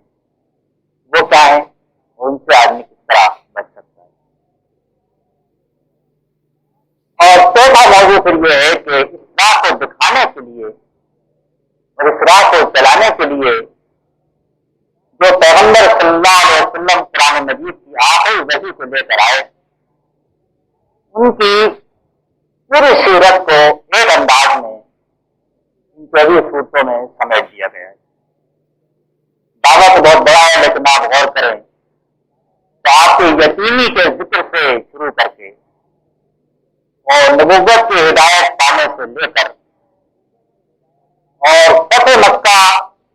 وہ کیا ہیں اور ان سے آدمی کس طرح بچ سکتا ہے۔ اور چوتھا موضوع پھر یہ ہے کہ اس راہ کو دکھانے کے لیے اور اس راہ کو چلانے کے لیے جو پیغمبر صلی اللہ علیہ وسلم قرآن مجید کی آخری وحی کو لے کر آئے، ان کی پوری سیرت کو ایک انداز میں ان 24 صورتوں میں سمیٹ دیا گیا ہے۔ دعویٰ تو بہت بڑا ہے، لیکن آپ غور کریں تو آپ کے یتیمی کے ذکر سے شروع کر کے اور نبوت کی ہدایت پانے سے لے کر اور فتح مکہ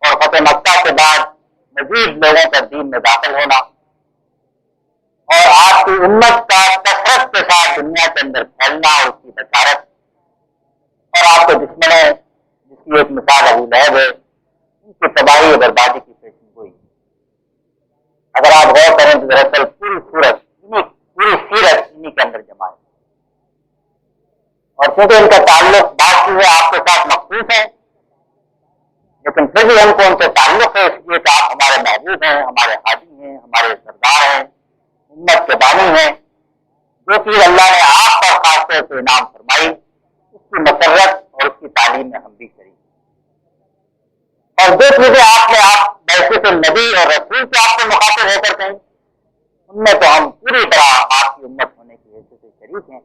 اور فتح مکہ کے بعد مزید لوگوں کا دین میں داخل ہونا اور آپ کی امت کا کثرت کے ساتھ دنیا کے اندر پھیلنا اور اس کی بشارت اور آپ کے دشمنوں جس کی ایک مثال ابو لہب ہے ان کی تباہی اور بربادی کی پیشن گوئی. اگر آپ غور کریں تو دراصل پوری سیرت انہی کے اندر جمع ہے. اور کیونکہ ان کا تعلق بات چیزیں آپ کے ساتھ مخصوص ہے، لیکن پھر بھی ہم کو ان سے تعلق ہے اس لیے کہ آپ ہمارے محبوب ہیں، ہمارے حاجی ہیں، ہمارے سردار ہیں، امت کے بانی ہیں. جو چیز اللہ نے آپ پر خاص طور سے انعام فرمائی اس کی مسرت اور اس کی تعلیم میں ہم بھی شریک ہیں. اور جو چیزیں آپ نے بحیثیت نبی اور رسول سے آپ سے مخاطب ہو کر کہیں ان میں تو ہم پوری طرح آپ کی امت ہونے کی حیثیت سے شریک ہیں.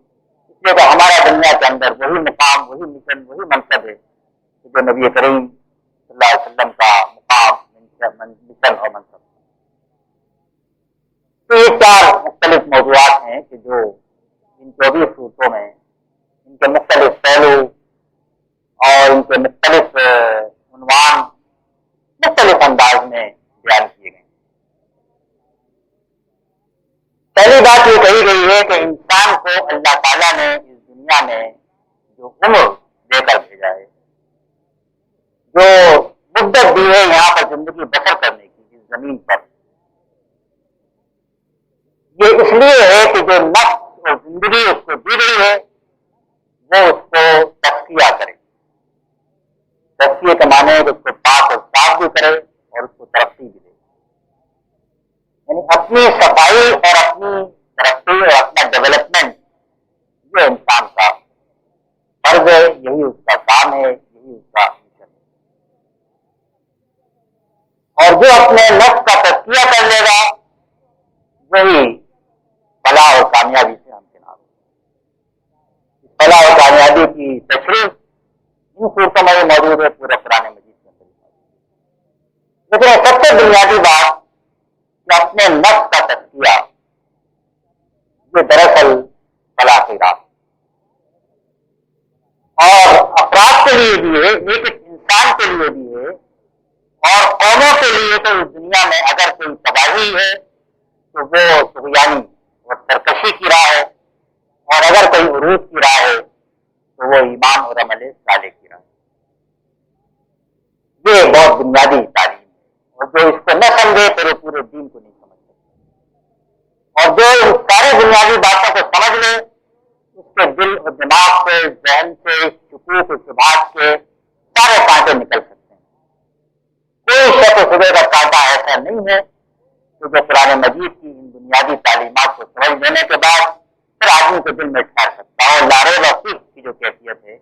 اس لیے تو ہمارا دنیا کے اندر وہی مقام، وہی مشن، وہی منصب ہے جو نبی کریم صلی اللہ علیہ وسلم کا مقام، مشن اور منصب. تو یہ 4 مختلف موضوعات ہیں کہ جو ان 24 صورتوں میں ان کے مختلف پہلو اور ان کے مختلف عنوان مختلف انداز میں بیان کیے گئے. پہلی بات یہ کہی گئی ہے کہ انسان کو اللہ تعالیٰ نے اس دنیا میں جو عمر دے کر بھیجا ہے، جو مدت دی ہے یہاں پر زندگی بسر کرنے کی اس زمین پر، یہ اس لیے ہے کہ جو نفس اور زندگی اس کو دی گئی ہے وہ اس کو تزکیہ کرے. تزکیے کے معنی ہے کہ اس کو پاک اور صاف بھی کرے اور اس کو ترقی بھی دے. یعنی اپنی صفائی اور اپنی ترقی اور اپنا ڈیولپمنٹ یہ انسان کا فرض ہے، یہی اس کا کام ہے، یہی اس کا مشن ہے. اور جو اپنے نفس کا تزکیہ کر لے گا وہی فلاح اور کامیابی سے ہمکنار ہوگا. فلاح اور کامیابی کی تشریح ان صورتوں میں موجود ہے پورے قرآن مجید کے اندر. لیکن سب سے بنیادی بات کہ اپنے نفس کا تزکیہ یہ دراصل فلاح کی راہ اور افراد کے لیے بھی ہے، ایک انسان کے لیے بھی ہے اور قوموں کے لیے. تو اس دنیا میں اگر کوئی تباہی ہے تو وہ طغیانی اور سرکشی کی راہ ہے، اور اگر کوئی عروج کی راہ ہے تو وہ ایمان اور عمل صالح کی راہ ہے. یہ بہت بنیادی تعلیم ہے اور جو اس کو نہ سمجھے پھر وہ پورے دین کو نہیں سمجھ سکتا. اور جو ان ساری بنیادی باتوں کو سمجھ لے اس کے دل اور دماغ سے، ذہن سے، شکوک و شبہات کے سارے کانٹے نکل سکتے ہیں. کوئی شک و شبہ کا کانٹا ایسا نہیں ہے کہ جو قرآن مجید کی ان بنیادی تعلیمات کو سمجھ لینے کے بعد پھر آدمی کے دل میں ٹھہر سکتا ہے. اور لارے وقف کی جو کیفیت ہے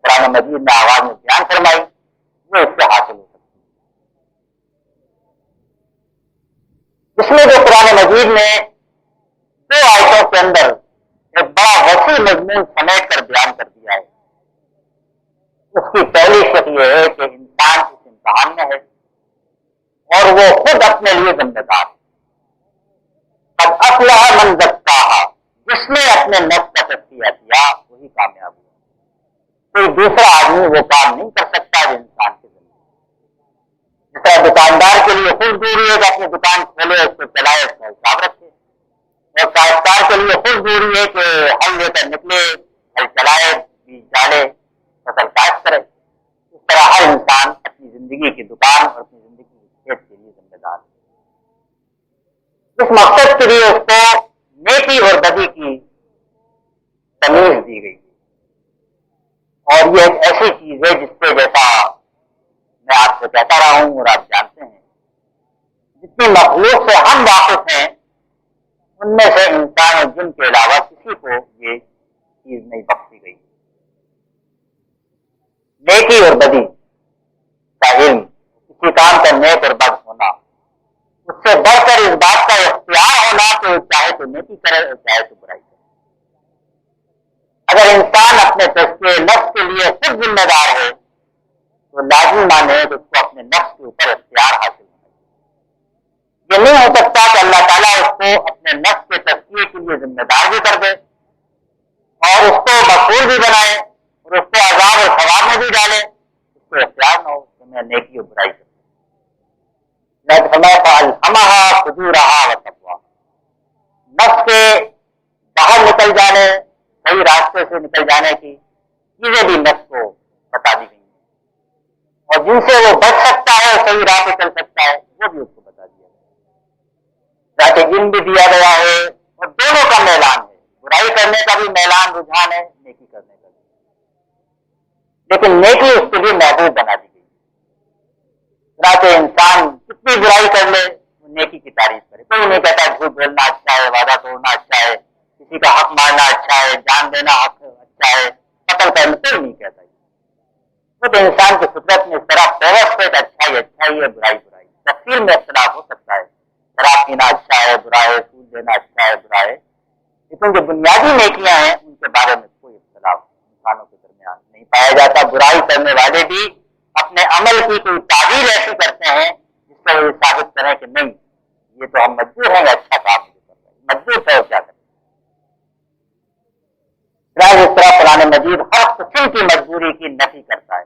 قرآن مجید نے آواز میں بیان فرمائی وہ اس سے حاصل ہو سکتی ہے. اس میں جو قرآن مجید نے 2 آیتوں کے اندر ایک بڑا وسیع مضمون سمیٹ کر بیان کر دیا ہے، اس کی پہلی شک یہ ہے کہ انسان اس امتحان میں ہے اور وہ خود اپنے لیے ذمہ دار ہے. قد افلح من زکاہا، جس نے اپنے نفس کا تزکیہ کیا وہی کامیاب ہوا. کوئی دوسرا آدمی وہ کام نہیں کر سکتا جو انسان کے ذمہ. جس طرح دکاندار کے لیے خود ضروری ہے کہ اپنی دکان کھولے، اس کو چلائے، اس کا حساب رکھے، اور کاشتکار کے لیے خود ضروری ہے کہ ہل لے کر نکلے، ہل چلائے، بیج ڈالے، فصل کاشت کرے. اس طرح ہر انسان اپنی زندگی کی دکان اور اپنی زندگی کی کھیت کے لیے ذمہ دار ہے. اس مقصد کے لیے اس کو نیکی اور بدی کی تمیز دی گئی ہے. اور یہ ایک ایسی چیز ہے جس سے جیسا میں آپ سے کہتا رہا ہوں اور آپ جانتے ہیں جتنی مخلوق سے ہم واقف ہیں ان میں سے انسان اور جن کے علاوہ کسی کو یہ چیز نہیں بخشی گئی. نیکی اور بدی کا علم، کسی کام کا نیک اور بد ہونا، اس سے بڑھ کر اس بات کا اختیار ہونا کہ چاہے تو نیکی کرے اور چاہے تو برائی کرے. اگر انسان اپنے تزکیے نفس کے لیے خود ذمہ دار ہے تو لازمی مانے کہ اس کو اپنے نفس کے اوپر اختیار حاصل ہونا چاہیے. یہ نہیں ہو سکتا کہ اللہ تعالیٰ اس کو اپنے نفس کے تزکیے کے لیے ذمہ دار بھی کر دے اور اس کو مقبول بھی بنائے اور اس کو عذاب اور ثواب میں بھی ڈالے، اس کو اختیار نہ ہو کہ میں نیکی اور برائی کروں۔ فَأَلْهَمَهَا فُجُورَهَا وَتَقْوَاهَا، نفس کے باہر نکل جانے، صحیح راستے سے نکل جانے کی چیزیں بھی نفس کو بتا دی گئی ہیں، اور جن سے وہ بچ سکتا ہے اور صحیح راہ پہ چل سکتا ہے وہ بھی اس کو بتا دیا گیا۔ ذات علم بھی دیا گیا ہے اور دونوں کا میلان ہے، برائی کرنے کا بھی میلان رجحان ہے، نیکی کرنے کا بھی، لیکن نیکی اس کے لیے محبوب بنا دی گئی۔ رات انسان کتنی برائی کر لے وہ نیکی کی تعریف کرے، کوئی نہیں کہتا جھوٹ بولنا اچھا ہے، وعدہ توڑنا اچھا ہے، کسی کا حق مارنا اچھا ہے، جان دینا حق اچھا ہے، قتل کرنا کوئی نہیں کہتا۔ خود انسان کی فطرت میں اس طرح پیوست ہے کہ اچھائی ہے، برائی برائی، تفصیل میں اختلاف ہو سکتا ہے، شراب پینا اچھا ہے برا ہے، سود دینا اچھا ہے برا ہے، لیکن جو بنیادی نیکیاں ہیں ان کے بارے میں کوئی اختلاف انسانوں کے درمیان نہیں پایا جاتا۔ برائی کرنے والے بھی اپنے عمل کی کوئی تعبیر ایسی کرتے ہیں جس سے وہ ثابت کریں کہ نہیں یہ تو ہم مجبور ہیں، اچھا کام نہیں کر رہے، مجبور ہے اور کیا کریں۔ اس طرح قرآن مجید ہر قسم کی مجبوری کی نفی کرتا ہے۔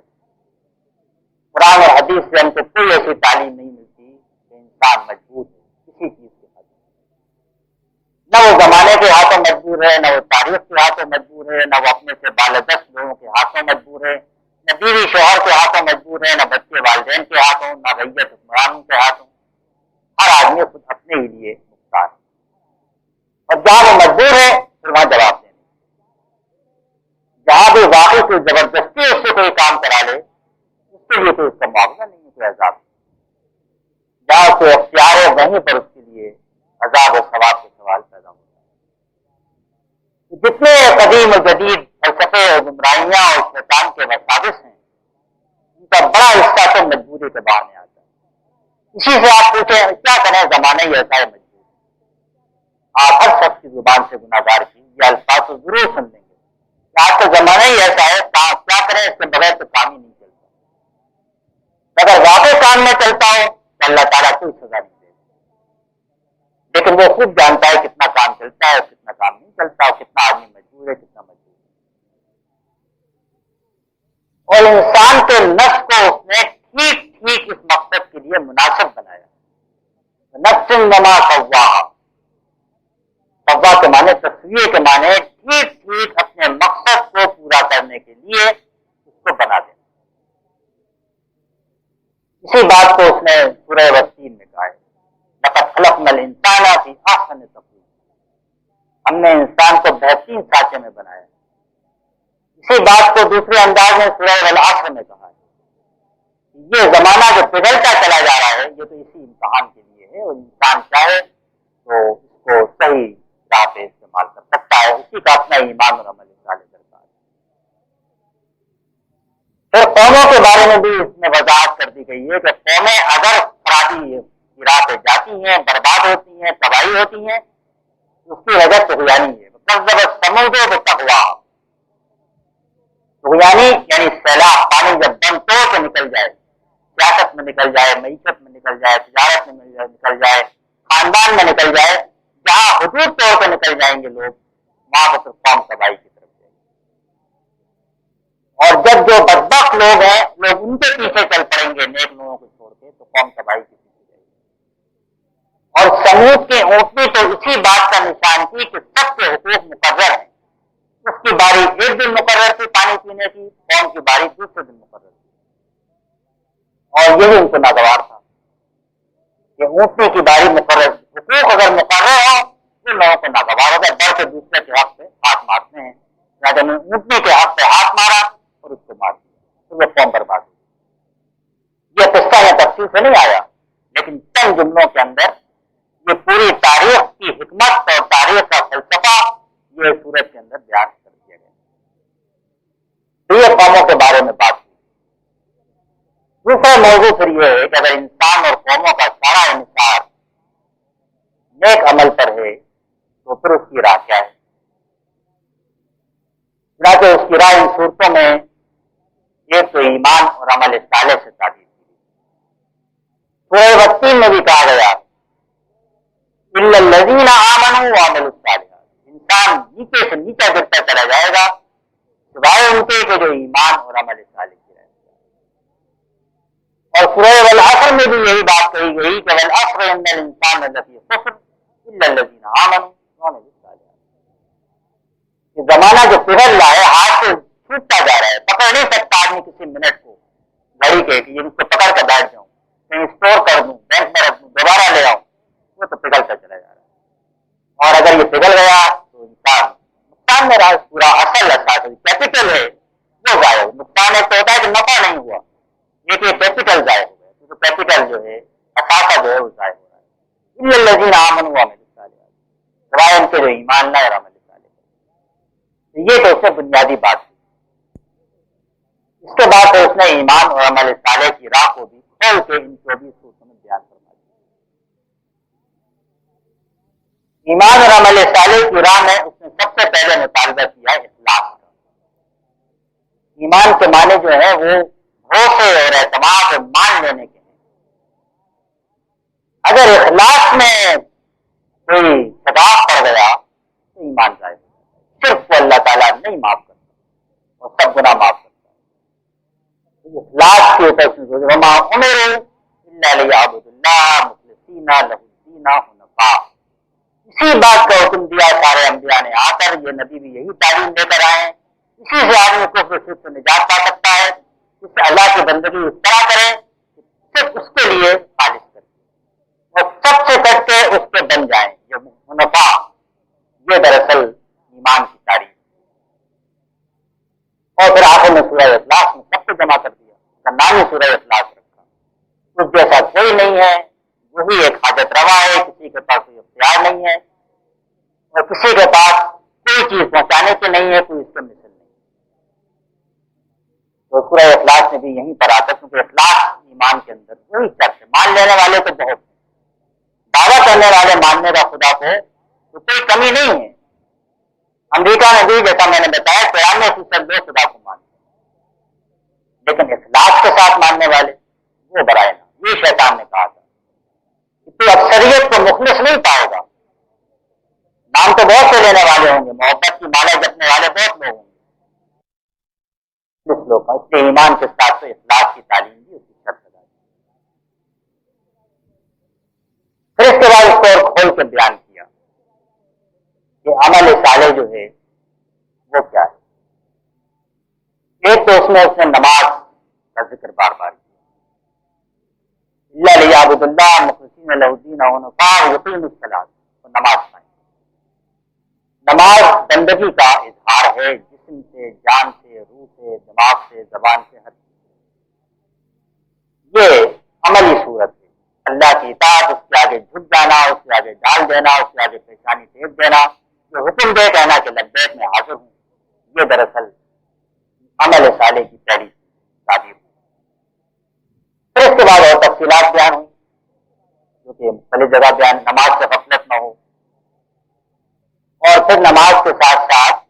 قرآن اور حدیث سے ہم کو کوئی ایسی تعلیم نہیں ملتی کہ انسان مجبور ہے کسی چیز کے حد، نہ وہ زمانے کے ہاتھوں مجبور ہے، نہ وہ تاریخ کے ہاتھوں مجبور ہے، نہ وہ اپنے سے بالادست لوگوں کے ہاتھوں مجبور ہے، نہ بیوی شوہر کے ہاتھوں مجبور ہے، نہ بچے والدین کے ہاتھوں، نہ ریت حکمرانوں کے ہاتھوں۔ ہر آدمی خود اپنے ہی لیے مختار ہے، اور جہاں وہ مجبور ہے پھر وہاں جواب دینے، جہاں بھی واقعی کوئی زبردستی اس سے کوئی کام کرا لے اس کے لیے کوئی اس کا معاوضہ نہیں ہے، کوئی عذاب، جہاں کوئی اختیار ہے وہیں پر اس کے لیے عذاب و ثواب کے سوال پیدا ہوتا ہے۔ جتنے قدیم و جدید فلسفے اور گمراہیاں اور شیطان کے وساوس ہیں ان کا بڑا حصہ تو مجبوری کے باہر میں آتا ہے۔ اسی سے آپ پوچھیں کیا کریں، زمانہ ہی ایسا ہے مجبور، آپ ہر شخص کی زبان سے گناہگار کی یہ الفاظ تو ضرور سن لیں گے کہ آج کا زمانہ ہی ایسا ہے، کیا کریں، اس کے بغیر تو کام ہی نہیں چلتا۔ اگر واقعی کام میں چلتا ہو تو اللہ تعالیٰ کوئی سزا نہیں دے، لیکن وہ خود جانتا ہے کتنا کام چلتا ہے اور کتنا کام نہیں چلتا، اور کتنا آدمی مجبور ہے کتنا مجبور ہے۔ اور انسان کے نفس کو اس نے ٹھیک ٹھیک اس مقصد کے لیے مناسب بنایا۔ نفس وما سواہا، سوا کے معنی تصویر کے معنی ٹھیک ٹھیک اپنے مقصد کو پورا کرنے کے لیے اس کو بنا دینا۔ اسی بات کو اس نے سورہ والتین میں کہا ہے، لقد خلقنا الانسان فی احسن تقویم، ہم نے انسان کو بہترین سانچے میں بنایا۔ اسی بات کو دوسرے انداز میں سورہ والعصر میں کہا ہے، یہ زمانہ جو پگھلتا چلا جا رہا ہے یہ تو اسی امتحان کے لیے ہے، اور انسان چاہے تو اس کو صحیح راہ پہ استعمال کر سکتا ہے، اسی کا اپنا ایمان اور عمل صالح درکار ہے۔ پھر قوموں کے بارے میں بھی اس میں وضاحت کر دی گئی ہے کہ قومیں اگر خرابی کی راہ پہ جاتی ہیں، برباد ہوتی ہیں، تباہی ہوتی ہیں، اس کی وجہ طغیانی ہے۔ کذبت ثمود بالتقویٰ، طغیانی یعنی سیلاب، پانی جب بند توڑ کے نکل جائے، سیاست میں نکل جائے، معیشت میں نکل جائے، تجارت میں نکل جائے، خاندان میں نکل جائے، جہاں حدود توڑ کے نکل جائیں گے لوگ، وہاں پر قوم تباہی کی طرف جائے گی۔ اور جب جو بدبخت لوگ ہیں لوگ ان کے پیچھے چل پڑیں گے نیک لوگوں کو چھوڑ کے، تو قوم تباہی کی پیچھے جائے گی۔ اور سمود کی اونٹنی تو اسی بات کا نشان تھی کہ سب کے حقوق مقرر ہیں، اس کی باری ایک دن مقرر تھی پانی پینے کی، قوم کی باری دوسرے دن مقرر تھی، اور یہی ان کو ناگوار تھا کہ اونٹنی کی باری مقرر، حقوق اگر مقرر ہو تو لوگوں کو ناگوار ہوگا، بڑھ کے دوسرے کے حق پہ ہاتھ مارتے ہیں، لہٰذا اونٹنی کے حق پہ ہاتھ مارا اور اس کو مار دیا، تو وہ قوم برباد ہوئی۔ یہ قصہ میں تفصیل سے نہیں آیا، لیکن چند جملوں کے اندر یہ پوری تاریخ کی حکمت اور تاریخ کا فلسفہ یہ سورج کے اندر بیان کر دیا گیا۔ تو یہ قوموں کے بارے میں بات ہوئی۔ دوسرا موضوع پھر یہ ہے کہ اگر انسان اور قوموں کا سارا انحصار نیک عمل پر ہے تو پھر اس کی راہ کیا ہے؟ چنانچہ اس کی راہ ان صورتوں میں ایک تو ایمان اور عمل صالح سے تعبیر کی گئی۔ سورہ والتین میں بھی کہا گیا الا الذین آمنوا وعملوا الصالحات، انسان نیچے سے نیچے گرتا چلا جائے گا سوائے ان کے جو ایمان اور عمل صالح کی رہے گا۔ اور سورہ والعصر میں بھی یہی بات کہی گئی کہ والعصر ان الانسان لفی خسر الا الذین آمنوا وعملوا الصالحات۔ یہ زمانہ جو پگھل رہا ہے، ہاتھ سے چھوٹتا جا رہا ہے، پکڑ نہیں سکتا آدمی کسی منٹ کو گھڑی کے کہ اس کو پکڑ کر بیٹھ جاؤں، کہیں اسٹور کر دوں، بینک میں رکھ دوں، دوبارہ لے آؤں، وہ تو پگھلتا چلا جا رہا ہے۔ اور اگر یہ پگھل گیا تو انسان نقصان میں رہا، پورا اصل کیپٹل ہے وہ ضائع ہو۔ نقصان ایک تو ہوتا ہے کہ نفع نہیں ہوا، ایک یہ کیپٹل ضائع ہو گیا، کیونکہ کیپٹل جو ہے اثاثہ جو ہے وہ ضائع ہو رہا ہے۔ الا الذین آمنوا وعملوا الصالحات، سوائے ان کے جو ایمان لائے اور عمل صالح۔ یہ تو اس سے بنیادی بات ہے۔ اس کے بعد تو اس نے ایمان اور عمل صالح کی راہ کو بھی کھول کے ان 24 سورتوں میں بیان فرما دیا۔ ایمان اور عمل صالح کی راہ میں اس نے سب سے پہلے مطالبہ کیا اخلاص کا۔ ایمان کے معنی جو ہے وہ بھروسے اور اعتماد اور مان لینے کے ہیں۔ اگر اخلاص میں کوئی خلاف پڑ گیا تو ایمان ضائع ہو جاتا ہے۔ صرف وہ اللہ تعالیٰ نہیں معاف کرتا اور سب گناہ معاف کرتا ہے۔ اخلاص کے اوپر وما امروا الا لیعبدوا اللہ مخلصین لہ الدین حنفاء، اسی بات کا حکم دیا سارے انبیاء نے آ کر، یہ نبی بھی یہی تعلیم لے کر آئے ہیں۔ اسی سے آدمی کو شرک سے نجات پا سکتا ہے، اس سے اللہ کی بندگی اس طرح کرے کہ صرف اس کے لیے خالص کرے اور سب سے کٹ کے اس کے بن جائیں، یہ حنفاء، یہ دراصل ایمان کی تعریف۔ اور پھر آخر میں سورہ اخلاص میں سب کو جمع کر دیا، اس کا نام ہی سورہ اخلاص رکھا۔ اس جیسا کوئی نہیں ہے، وہی ایک حاجت روا ہے، کسی کے پاس کوئی اختیار نہیں ہے اور کسی کے پاس کوئی چیز پہنچانے کی نہیں ہے، کوئی اس کے مثل نہیں۔ تو سورہ اخلاص میں بھی یہیں پر آتا ہے، کیونکہ اخلاص ایمان کے اندر وہی شرط ہے۔ مان لینے والے تو بہت ہیں، دعویٰ کرنے والے ماننے کا خدا کو تو کوئی کمی نہیں ہے۔ امریکہ میں بھی جیسا میں نے بتایا 93% لوگ خدا کو مانتے ہیں، لیکن اخلاص کے ساتھ ماننے والے وہ برائے نہ، یہ شیطان نے کہا تھا کہ تو اکثریت کو مخلص نہیں پائے گا، نام تو بہت سے لینے والے ہوں گے، محبت کی مالیں جپنے والے بہت لوگ ہوں گے، کچھ لوگ اس کے ایمان کے ساتھ تو اخلاص کی تعلیم بھی اس کی شرط ادا کی۔ پھر اس کے بعد اس کو اور کھول کے بیان کیا کہ عمل صالح جو ہے وہ کیا ہے۔ ایک تو اس میں نماز کا ذکر بار بار کیا، الا لیعبدوا اللہ مخلصین لہ الدین حنفاء ویقیموا الصلاۃ، تو نماز پڑھیں۔ نماز بندگی کا اظہار ہے، جسم سے، جان سے، روح سے، دماغ سے، زبان سے، ہر چیز سے۔ یہ عملی صورت ہے، اللہ کی اطاعت، اس کے آگے جھک جانا، اس کے آگے ڈال دینا، اس کے آگے پیشانی ٹیک دینا، جو حکم دے کہنا کہ لبیک میں حاضر ہوں، یہ دراصل عمل صالح کی پہلی تعبیر ہے۔ پھر اس کے بعد اور تفصیلات بیان ہوئی، جو کہ پہلی جگہ بیان، نماز سے غفلت نہ ہو، اور پھر نماز کے ساتھ ساتھ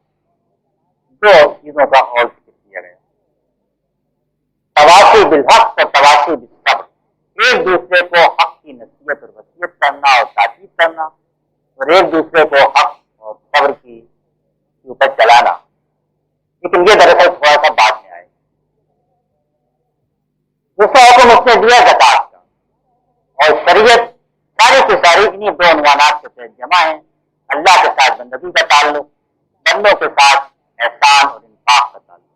دو چیزوں کا اور ذکر کیا گیا، تواصی بالحق اور تواصی بالصبر، ایک دوسرے کو حق کی نصیحت اور وصیت کرنا اور تاکید کرنا، اور ایک دوسرے کو حق اور صبر کی اوپر چلانا۔ لیکن یہ دراصل تھوڑا سا بعد میں آئے۔ دوسرا حکم اس نے دیا زکوٰۃ کا، اور شریعت ساری کی ساری انہیں دو عنوانات کے تحت جمع ہے، اللہ کے ساتھ بندگی کا تعلق، بندوں کے ساتھ احسان اور انفاق کا تعلق۔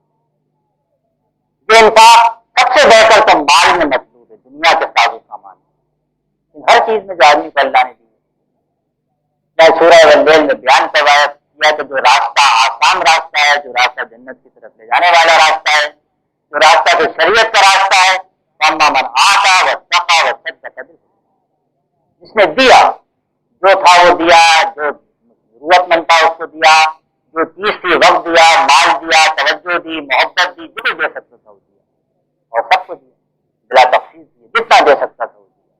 یہ انفاق سب سے بہتر تو مال میں مطلوب ہے، دنیا کے ساز و سامان ہر چیز میں جو آدمی کو اللہ نے دی ہے۔ میں سورہ واللیل میں بیان کروایا کیا کہ جو راستہ آسان راستہ ہے، جو راستہ جنت کی طرف لے جانے والا راستہ ہے، جو راستہ جو شریعت کا راستہ ہے، فَأَمَّا مَنْ آتَىٰ وَاتَّقَىٰ وَصَدَّقَ بِالْحُسْنَىٰ، جس نے دیا، جو تھا وہ دیا، جو ضرورت مند تھا اس کو دیا، جو چیز تھی وقت دیا، مال دیا، توجہ دی، محبت دی، جو دے سکتا تھا وہ دیا، اور سب کو دیا بلا تفصیل دیا، جتنا دے سکتا تھا وہ دیا،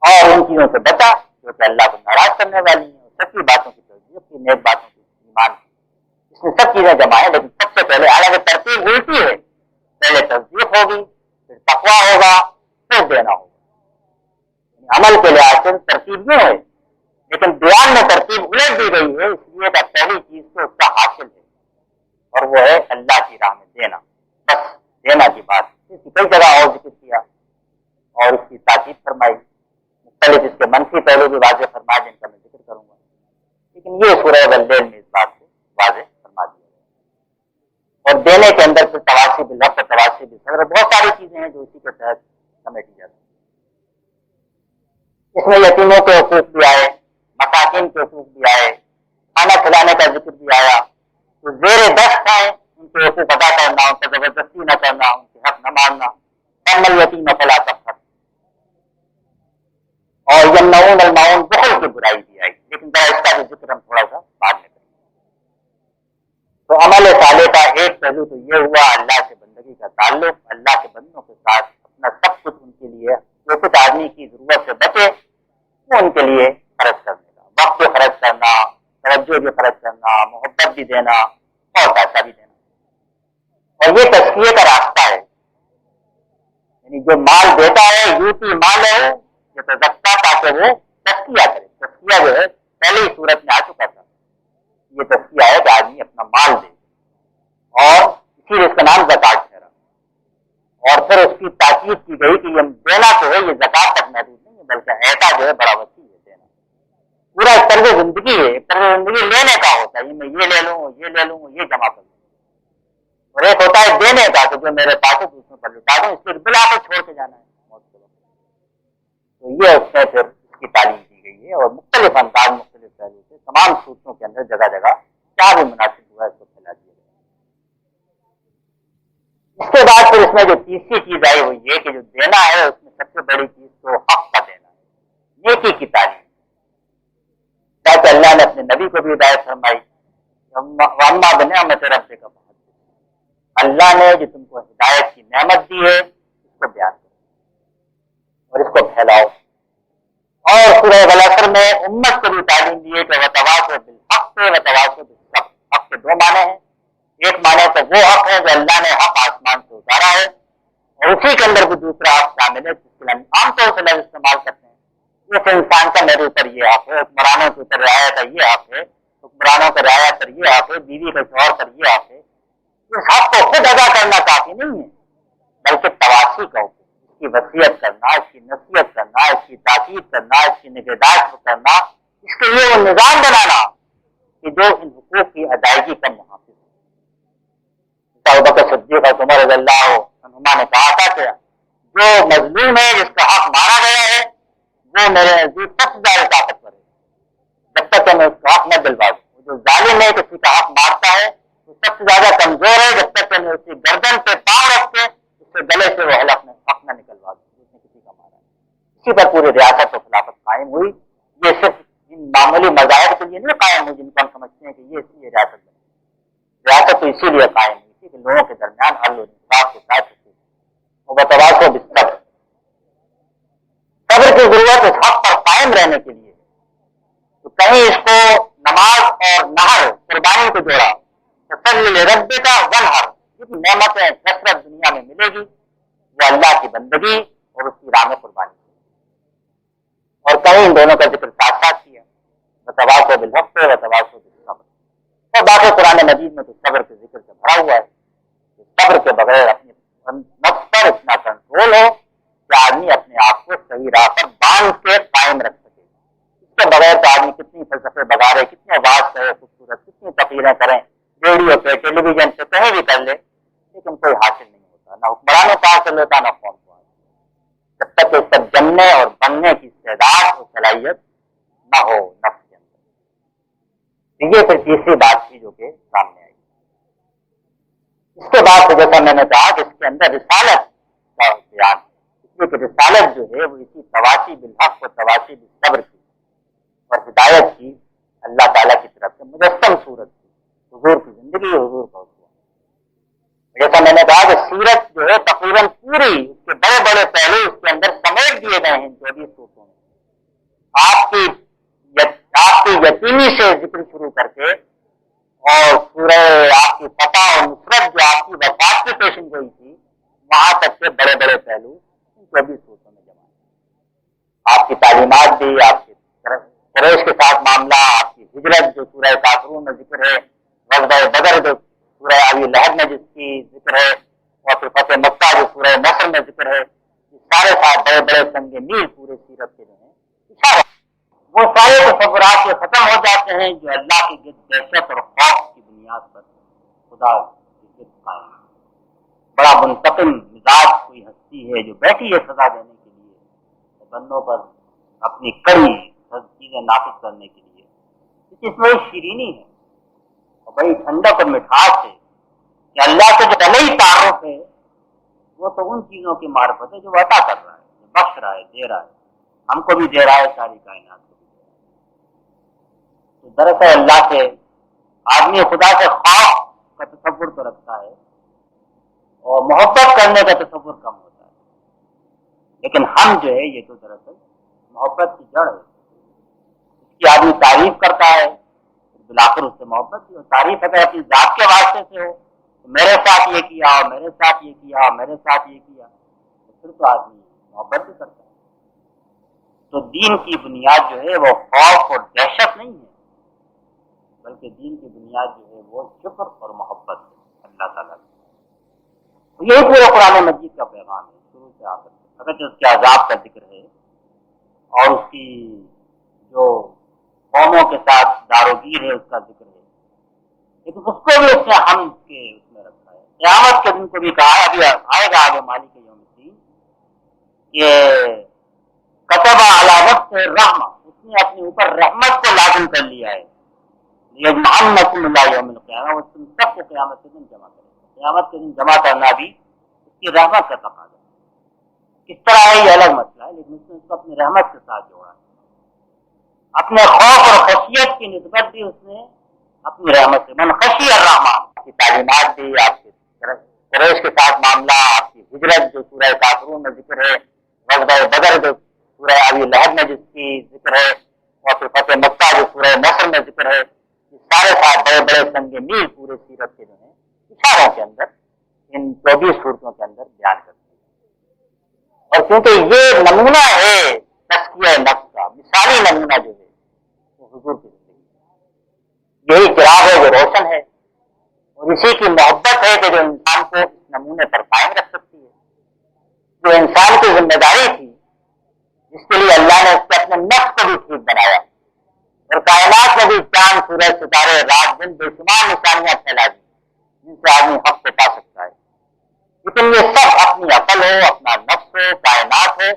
اور ان چیزوں سے بچا جو کہ اللہ کو ناراض کرنے والی ہیں، اور سچی باتوں کی توجہ کی، نیک باتوں کی ایمان کی، اس میں سب چیزیں جمع ہیں۔ لیکن سب سے پہلے حالانکہ ترتیب الٹی ہے، پہلے تصدیق ہوگی، پھر تقویٰ ہوگا، پھر دینا ہوگا۔ عمل کے لحاظ سے ترتیب یوں ہے، لیکن بیان میں ترتیب الٹ دی گئی ہے، اس لیے کہ پہلی چیز تو اس کا حاصل ہے اور وہ ہے اللہ کی راہ میں دینا، بس دینا کی بات اس کی کئی جگہ اور ذکر کیا اور اس کی تاکید فرمائی، مختلف اس کے منفی پہلو بھی واضح فرمائے جن کا میں ذکر کروں گا، لیکن یہ سورہ واللیل میں اس بات کو واضح فرما دیا گیا۔ اور دینے کے اندر پھر تواصی بالحق اور تواصی بالصبر بہت ساری چیزیں ہیں جو اسی کے تحت سمیٹی جاتی ہیں۔ اس میں یتیموں کے حقوق بھی آئے، مساکین کے حقوق بھی آئے، کھانا کھلانے کا ذکر بھی آیا، تو زیر دست ہیں ان کے حقوق ادا کرنا، ان کو زبردستی نہ کرنا، ان کے حق نہ ماننا، کمل یتیم فلا تقہر، اور یمنعون الماعون بخل کی برائی بھی آئی، لیکن ذرا اس کا بھی ذکر ہم تھوڑا سا بعد میں کریں گے۔ تو عمل صالح کا ایک پہلو تو یہ ہوا اللہ سے بندگی کا تعلق، اللہ کے بندوں کے ساتھ اپنا سب کچھ ان کے لیے جو کچھ آدمی کی ضرورت سے بچے وہ ان کے لیے خرچ کرنے کا، وقت بھی خرچ کرنا، توجہ بھی خرچ کرنا، محبت بھی دینا اور پیسہ بھی دینا، اور یہ تزکیے کا راستہ ہے، یعنی جو مال دیتا ہے یوتی مال ہے یہ تو زکا تاکہ وہ تزکیہ کرے، تزکیہ جو ہے پہلے ہی صورت میں آ چکا تھا، یہ تزکیہ ہے کہ آدمی اپنا مال دے اور اسی لیے اس کا نام زکات ٹھہرا، اور پھر اس کی تاکید کی گئی کہ یہ دینا تو ہے، یہ زکات تک محدود نہیں ہے بلکہ ایسا جو ہے بڑا وسیع ہے، دینا پورا ایک طرز زندگی ہے، ایک طرز زندگی لینے کا ہوتا ہے، میں یہ لے لوں یہ لے لوں یہ جمع کر لوں، اور ایک ہوتا ہے دینے کا کہ جو میرے پاس ہے دوسروں پر لٹا دوں، اس کو بلا کر چھوڑ کے جانا ہے موت کے وقت۔ تو یہ اس میں پھر اس کی تعلیم دی گئی ہے اور مختلف انداز مختلف پہلو سے تمام صورتوں کے اندر جگہ جگہ کیا بھی مناسب ہوا ہے اس کو پھیلا دیا گیا۔ اس کے بعد پھر اس میں جو تیسری چیز آئی وہ یہ کہ جو دینا ہے اس میں سب سے بڑی چیز تو حق کا دینا ہے، نیکی کی تعلیم، تاکہ اللہ نے اپنے نبی کو بھی ہدایت فرمائی، وَأَمَّا بِنِعْمَتِ رَبِّكَ فَحَدِّثْ، اللہ نے جو تم کو ہدایت کی نعمت دی ہے اس کو بیان کرو اور اس کو پھیلاؤ، اور سورہ والعصر میں امت کو بھی تعلیم دی ہے کہ وَتَوَاصَوْا بِالْحَقِّ وَتَوَاصَوْا بِالصَّبْرِ، حق کے دو معنی ہیں، ایک معنی تو وہ حق ہے جو اللہ نے حق آسمان سے اتارا ہے اور اسی کے اندر بھی دوسرا حق شامل ہے جس کے لیے عام طور سے لفظ استعمال کرتے ہیں، جیسے انسان کا میرے اوپر یہ حق ہے، حکمرانوں کے اوپر رعایا کا یہ حق ہے، حکمرانوں کا رعایا پر یہ حق ہے، بیوی کے شوہر پر یہ حق ہے، اس حق کو خود ادا کرنا کافی نہیں ہے بلکہ تواصی کا حکم، اس کی وصیت کرنا، اس کی نصیحت کرنا، اس کی تاکید کرنا، اس کی نگہداشت کرنا، اس کے لیے وہ نظام بنانا کہ جو ان حقوق کی ادائیگی کا محافظ ہے۔ ابوبکر صدیق اور عمر رضی اللہ عنہما نے کہا تھا کہ جو مظلوم ہے جس کا حق مارا گیا ہے وہ میرے نزدیک سب سے زیادہ طاقتور ہے، جب تک میں اس کا حق نہ دلوا دوں، جو ظالم ہے کسی کا حق مارتا ہے وہ سب سے زیادہ کمزور ہے جب تک میں اس کی گردن پہ پاؤں رکھ کے اس کے گلے سے وہ حق نہ نکلوا دوں جس نے کسی کا مارا ہے۔ اسی پر پوری ریاست و خلافت قائم ہوئی، یہ صرف ان معمولی مذاہب کے لیے نہیں قائم ہوئی جن کو ہم سمجھتے ہیں کہ یہ اس لیے ریاست بنی، ریاست تو اسی لیے قائم ہوئی تھی کہ لوگوں کے درمیان عدل و انصاف کے ساتھ وتواصوا بالصبر، صبر کی ضرورت اس حق پر قائم رہنے کے لیے، تو کہیں اس کو نماز اور نہر قربانی کو جوڑا، فصل لربک وانحر، جتنی نعمتیں کثرت دنیا میں ملے گی وہ اللہ کی بندگی اور اس کی راہ میں قربانی، اور کہیں ان دونوں کا ذکر ساتھ ساتھ کیا، وتواصوا بالحق وتواصوا بالصبر، اور باقی قرآن مجید میں تو صبر کے ذکر سے بھرا ہوا ہے، صبر کے بغیر اپنے نفس پر اتنا کنٹرول ہو کہ آدمی اپنے آپ کو صحیح راہ پر باندھ کے قائم رکھ سکے، اس کے بغیر تو آدمی کتنی فلسفے بگارے، کتنے بات کرے خوبصورت، کتنی تقریریں کریں، ریڈیو پہ ٹیلی ویژن پہ کہیں بھی کر لے لیکن کوئی حاصل نہیں ہوتا، نہ حکمرانوں کا حاصل ہوتا نہ قوم کو حاصل، جب تک اس پر جمنے اور بننے کی استعداد اور صلاحیت نہ ہو نفس کے اندر۔ یہ پھر تیسری بات تھی جو کہ سامنے آئی۔ اس کے بعد جیسا میں نے کہا کہ اس کے اندر رسالت کا بیان ہے، اس لیے کہ رسالت جو ہے وہ اسی تواصی بالحق و تواصی بالصبر کی اور ہدایت کی اللہ تعالیٰ کی طرف سے مجسم صورت کی، حضور کی زندگی، حضور کا اسوہ۔ جیسا میں نے کہا کہ سیرت جو ہے تقریباً پوری اس کے بڑے بڑے پہلو اس کے اندر سمیٹ دیے گئے ہیں 24 صورتوں میں، آپ کی یتیمی سے ذکر شروع کر کے اور سورہ آپ کی فتح اور نصرت جو آپ کی وفات کی پیشن گوئی تھی وہاں تک کے بڑے بڑے پہلو ان 24 صورتوں میں جمع ہیں۔ آپ کی تعلیمات بھی، آپ کی قریش کے ساتھ معاملہ، آپ کی ہجرت جو سورہ کافرون میں ذکر ہے، غزوہ بدر جو سورہ آبی لہب میں جس کی ذکر ہے، اور پھر فتح مکہ جو سورہ نصر میں ذکر ہے، یہ سارے ساتھ بڑے بڑے سنگ میل پورے سیرت کے جو ہیں اشارہ، وہ سارے تصورات یہ ختم ہو جاتے ہیں جو اللہ کی دہشت اور خوف کی بنیاد پر خدا کی ضد قائم ہے۔ بڑا منتقم مزاج کوئی ہستی ہے جو بیٹھی ہے سزا دینے کے لیے بندوں پر اپنی کڑی چیزیں نافذ کرنے کے لیے، اس میں شیرینی ہے اور بڑی ٹھنڈک اور مٹھاس ہے کہ اللہ سے جو علیہ تعارف ہے وہ تو ان چیزوں کی معرفت ہے جو وہ عطا کر رہا ہے، جو بخش رہا ہے، دے رہا ہے، ہم کو بھی دے رہا ہے، ساری کائنات کو بھی دے رہا ہے۔ تو دراصل اللہ سے آدمی خدا سے خوف کا تصور تو رکھتا ہے اور محبت کرنے کا تصور کم ہوتا ہے، لیکن ہم جو ہے یہ تو دراصل محبت کی جڑ ہے، اس کی آدمی تعریف کرتا ہے، بلاخر اس سے محبت کی، اور تعریف اگر اپنی ذات کے واسطے سے ہو، میرے ساتھ یہ کیا اور میرے ساتھ یہ کیا اور میرے ساتھ یہ کیا، تو پھر تو آدمی محبت بھی کرتا ہے۔ تو دین کی بنیاد جو ہے وہ خوف اور دہشت نہیں ہے، بلکہ دین کی بنیاد جو ہے وہ شکر اور محبت ہے اللہ تعالیٰ کی۔ تو یہی پورا قرآن مجید کا پیغام ہے شروع سے آخر تک، اگرچہ اس کے عذاب کا ذکر ہے اور اس کی جو قوموں کے ساتھ داروگیر ہے اس کا ذکر ہے، لیکن اس کو بھی اس نے ہم کے اس میں رکھا ہے۔ قیامت کے دن کو بھی کہا ہے، ابھی آئے گا آگے مالک یوم الدین، کہ کتب علی نفسہ الرحمہ، اس نے اپنے اوپر رحمت کو لازم کر لیا ہے، یجمعنکم الی یوم القیامہ، وہ تم سب کو قیامت کے دن جمع کرے گا۔ قیامت کے دن جمع کرنا بھی اس کی رحمت کا تقاضا ہے، کس طرح ہے یہ الگ مسئلہ ہے، لیکن اس نے اس کو اپنی رحمت کے ساتھ جوڑا ہے۔ اپنے خوف اور خشیت کی نسبت بھی اس نے اپنی رحمت سے، من خشی الرحمن کی تعلیمات بھی، آپ کی قریش کے ساتھ معاملہ، آپ کی ہجرت جو سورہ کافرون میں ذکر ہے، غزوہ بدر جو سورہ آبی لہب میں جس کی ذکر ہے، اور پھر فتح مکہ جو سورہ نصر میں ذکر ہے، یہ سارے ساتھ بڑے بڑے سنگ میل پورے سیرت کے جو ہیں اشاروں کے اندر ان 24 صورتوں کے اندر بیان کرتے ہیں۔ اور کیونکہ یہ نمونہ ہے تزکیہ نفس کا، مثالی نمونہ جو ہے وہ حضور کی زندگی ہے، یہی چراغ ہے جو روشن ہے، اور اسی کی محبت ہے کہ جو انسان کو اس نمونے پر قائم رکھ سکتی ہے، جو انسان کی ذمہ داری تھی، جس کے لیے اللہ نے اس کے اپنے نفس کو بھی ٹھیک بنایا، اور کائنات میں بھی چاند سورج ستارے رات دن بے شمار نشانیاں پھیلا دی جن سے آدمی حق کو پا سکتا ہے، لیکن یہ سب اپنی عقل ہو، اپنا نفس ہو، کائنات ہو،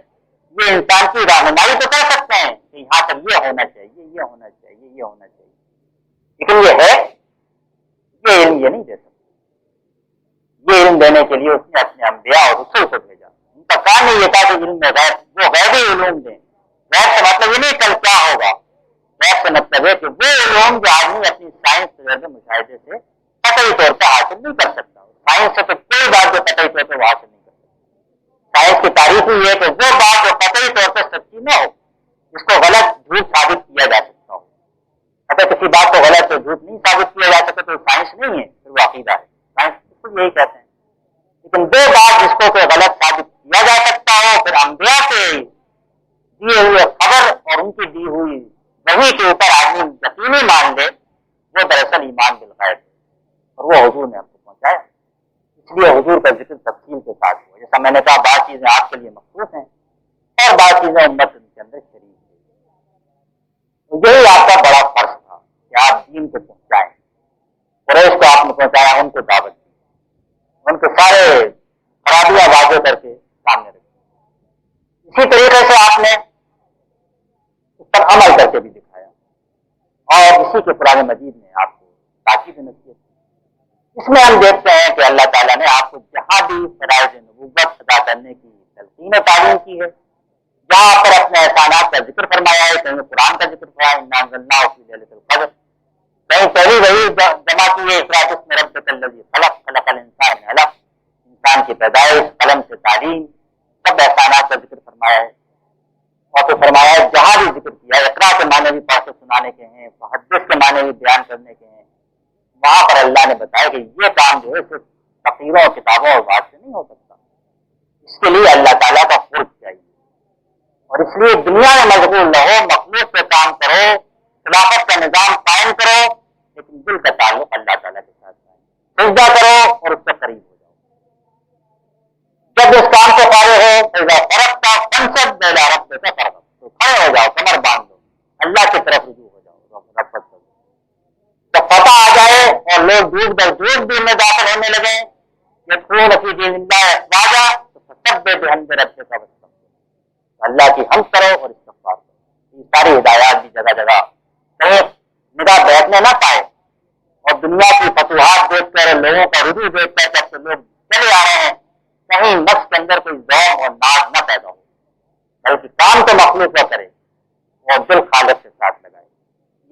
یہ انسان کی رہنمائی تو کر سکتے ہیں کہ یہاں پر یہ ہونا چاہیے، یہ ہونا چاہیے، یہ ہونا چاہیے، لیکن یہ ہے، یہ علم یہ نہیں دے سکتے۔ یہ علم دینے کے لیے اس نے اپنے انبیاء اور رسول کو بھیجا، ان کا کام نہیں یہ تھا کہ علم میں غیب، وہ غیبی علوم دیں، غیب سے مطلب یہ نہیں کل کیا ہوگا، غیب سے مطلب ہے کہ وہ علوم جو آدمی اپنی سائنس تجربے مشاہدے سے قطعی طور پر حاصل نہیں کر سکتا، سائنس سے تو کوئی بات جو قطعی طور پر وہ حاصل نہیں کر سکتا۔ سائنس کی تعریف ہی ہے کہ وہ بات جو قطعی طور پر سچی نہ ہو، جس کو غلط جھوٹ ثابت کیا جا سکتا ہو، اگر کسی بات کو غلط اور جھوٹ نہیں ثابت کیا جا سکتا تو سائنس نہیں ہے، پھر وہ عقیدہ ہے، سائنس بالکل یہی کہتے ہیں۔ لیکن وہ بات جس کو کوئی غلط ثابت کیا جا سکتا ہو، پھر انبیاء کے دیے ہوئے خبر اور ان کی دی ہوئی وحی کے اوپر آدمی یقینی مان لے، وہ دراصل ایمان بالغیب ہے، اور وہ حضور نے ہم کو پہنچایا، اس لیے حضور کا ذکر تفصیل کے ساتھ ہوا۔ جیسا میں نے کہا بعض چیزیں آپ کے لیے مخصوص ہیں اور بعض چیزیں امت کے اندر شریک ہے، تو یہی آپ کا بڑا فرض تھا کہ آپ دین کو پہنچائیں۔ قریش کو آپ نے پہنچایا، ان کو دعوت دی، ان کے سارے خرابیاں واضح کر کے سامنے رکھی، اسی طریقے سے آپ نے اس پر عمل کر کے بھی دکھایا، اور اسی کے قرآن مجید نے آپ کو تاکید نصیحت کی۔ اس میں ہم دیکھتے ہیں کہ اللہ تعالیٰ نے آپ کو جہاں بھی فرائض نبوت ادا کرنے کی تلقین و تعلیم کی ہے، جہاں پر اپنے احسانات کا ذکر فرمایا ہے، کہیں قرآن کا ذکر فرمایا ہے، انا انزلناہ فی لیلۃ القدر، کہیں پہلی وہی جمع کی ہے، اقرأ باسم ربک الذی خلق، خلق الانسان من علق، انسان کی پیدائش، قلم سے تعلیم، سب احسانات کا ذکر فرمایا ہے۔ اور پھر فرمایا ہے جہاں بھی ذکر کیا ہے، اقرا کے معنی بھی پڑھ کے سنانے کے ہیں، محدث کے معنی بھی بیان کرنے کے ہیں، وہاں پر اللہ نے بتایا کہ یہ کام جو ہے صرف تقریروں، کتابوں اور بات سے نہیں ہو سکتا، اس کے لیے اللہ تعالیٰ کا قرب چاہیے، اور اور اس لیے دنیا میں مشغول رہو، مخلوق پہ کام کرو، خلافت کا نظام قائم کرو، لیکن دل کا تعلق اللہ تعالیٰ کے ساتھ قائم، سجدہ کرو اور اس سے قریب ہو جاؤ۔ جب اس کام سے فارغ ہو فیضا فرق کا فنسب بیلا رب کا فرق، تو کھڑے ہو جاؤ، کمر باندھ دو، اللہ کی طرف رجوع ہو جاؤ، رب پر۔ جب پتہ آ جائے اور لوگ دور در دور دین میں داخل ہونے لگے کہ خون فی دین اللہ افواجا، تو فسبح بحمد ربک واستغفر، اللہ کی حمد کرو اور استغفار کرو۔ یہ ساری ہدایات بھی جگہ جگہ کہیں نگاہ بیٹھنے نہ پائے اور دنیا کی فتوحات دیکھ کر، لوگوں کا رجوع دیکھ کر جب سے لوگ چلے آ رہے ہیں، کہیں نفس کے اندر کوئی ذوق اور ناز نہ پیدا ہو، بلکہ کام تو مخلوق کا کرے اور دل خالق کے ساتھ لگائے۔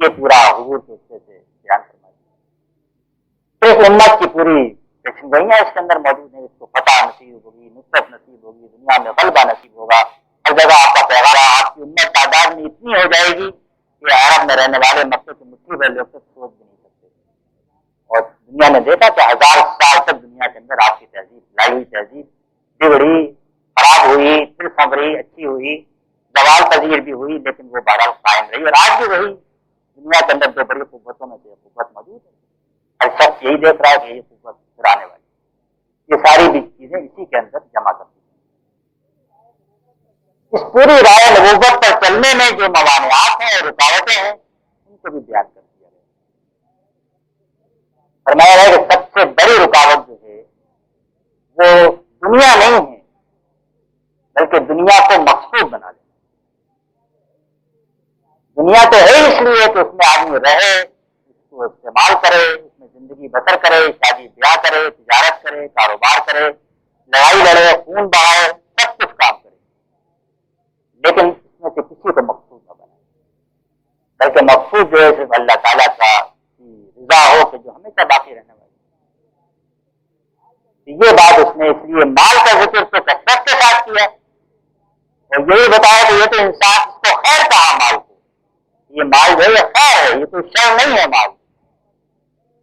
یہ پورا حضور کے حصے سے بیان فرمایا۔ اس امت کی پوری پیشن گوئیاں اس کے اندر موجود ہیں۔ اس کو فتح نصیب ہوگی، نصرت نصیب ہوگی، دنیا میں غلبہ نصیب ہوگا، ہر جگہ آپ کا پیغام، آپ کی امت تعداد میں اتنی ہو جائے گی کہ عرب میں رہنے والے مکے کے مٹھی بھر لوگ تو سوچ بھی نہیں سکتے۔ اور دنیا نے دیکھا کہ 1000 سال تک دنیا کے اندر آپ کی تہذیب، لائی ہوئی تہذیب بگڑی، خراب ہوئی، پھر سنوری، اچھی ہوئی، زوال پذیر بھی ہوئی، لیکن وہ بہرحال قائم رہی۔ اور آج بھی وہی دنیا کے اندر دو بڑی قوتوں میں سے قوت موجود ہے، ہر شخص یہی دیکھ رہا ہے کہ یہ قوت گرانے والی، یہ ساری بھی چیزیں اسی کے اندر جمع کرتی ہیں۔ اس پوری رائے نبوت پر چلنے میں جو موانعات ہیں اور رکاوٹیں ہیں، ان کو بھی بیان کر دیا گیا۔ فرمایا ہے کہ سب سے بڑی رکاوٹ جو ہے وہ دنیا نہیں ہے، بلکہ دنیا کو مقصود بنا لینا۔ دنیا تو ہے اس لیے کہ اس میں آدمی رہے، اس کو استعمال کرے، اس میں زندگی بسر کرے، شادی بیاہ کرے، تجارت کرے، کاروبار کرے، لڑائی لڑے، خون بہائے، سب کچھ کام کرے، لیکن اس میں سے کسی کو مقصود نہ بنائے، بلکہ مقصود جو ہے صرف اللہ تعالیٰ کا رضا ہو کہ جو ہمیشہ باقی رہنے والی۔ یہ بات اس نے اس لیے مال کا ذکر تو کثرت کے ساتھ کیا اور یہی بتایا کہ یہ تو انسان اس کو خیر کہا مال کو، یہ مال جو ہے یہ خیر ہے، یہ کوئی شر نہیں ہے مال،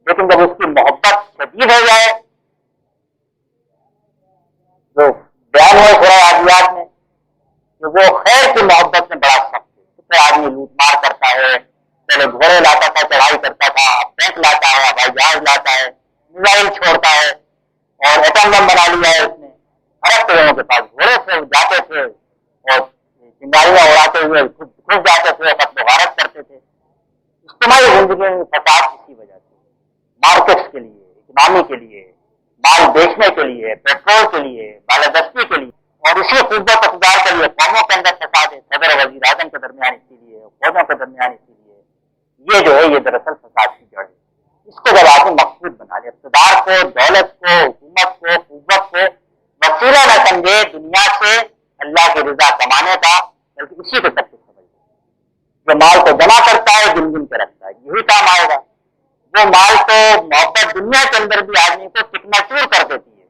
لیکن جب اس کی محبت شدید ہو جائے، جو بیان ہو سورہ عادیات میں کہ وہ خیر کی محبت میں بڑا سخت ہے، پھر آدمی لوٹ مار کرتا ہے، پہلے گھوڑے لاتا تھا، چڑھائی کرتا تھا، ٹینک لاتا ہے، ہوائی جہاز لاتا ہے، میزائل چھوڑتا ہے، اور ایٹم بم بنا لیا ہے اس نے۔ عرب کے لوگوں کے پاس گھوڑے سے جاتے تھے اور چنگاریاں اڑاتے ہوئے گھس جاتے تھے، قتل و غارت کرتے تھے۔ اجتماعی زندگی میں فساد اسی وجہ سے، مارکیٹس کے لیے، اکنامی کے لیے، مال بیچنے کے لیے، پیٹرول کے لیے، بالادستی کے لیے، اور اسی قوت اقتدار کے لیے قوموں کے اندر فساد ہے، صدر اور وزیر اعظم کے درمیان اسی لیے، فوجوں کے درمیان اسی لیے۔ یہ جو ہے یہ دراصل فساد کی جڑ ہے۔ اس کو جب آدمی مقصود بنا لے، اقتدار کو، دولت کو، حکومت کو، قوت کو وسیلہ نہ سمجھے دنیا سے اللہ کی رضا کمانے کا، بلکہ اسی کو سب کچھ سمجھے، جو مال کو جمع کرتا ہے گن گن کے رکھتا ہے، یہی کام آئے گا۔ وہ مال تو محبت دنیا کے اندر بھی آدمی کو چکنا چور کر دیتی ہے،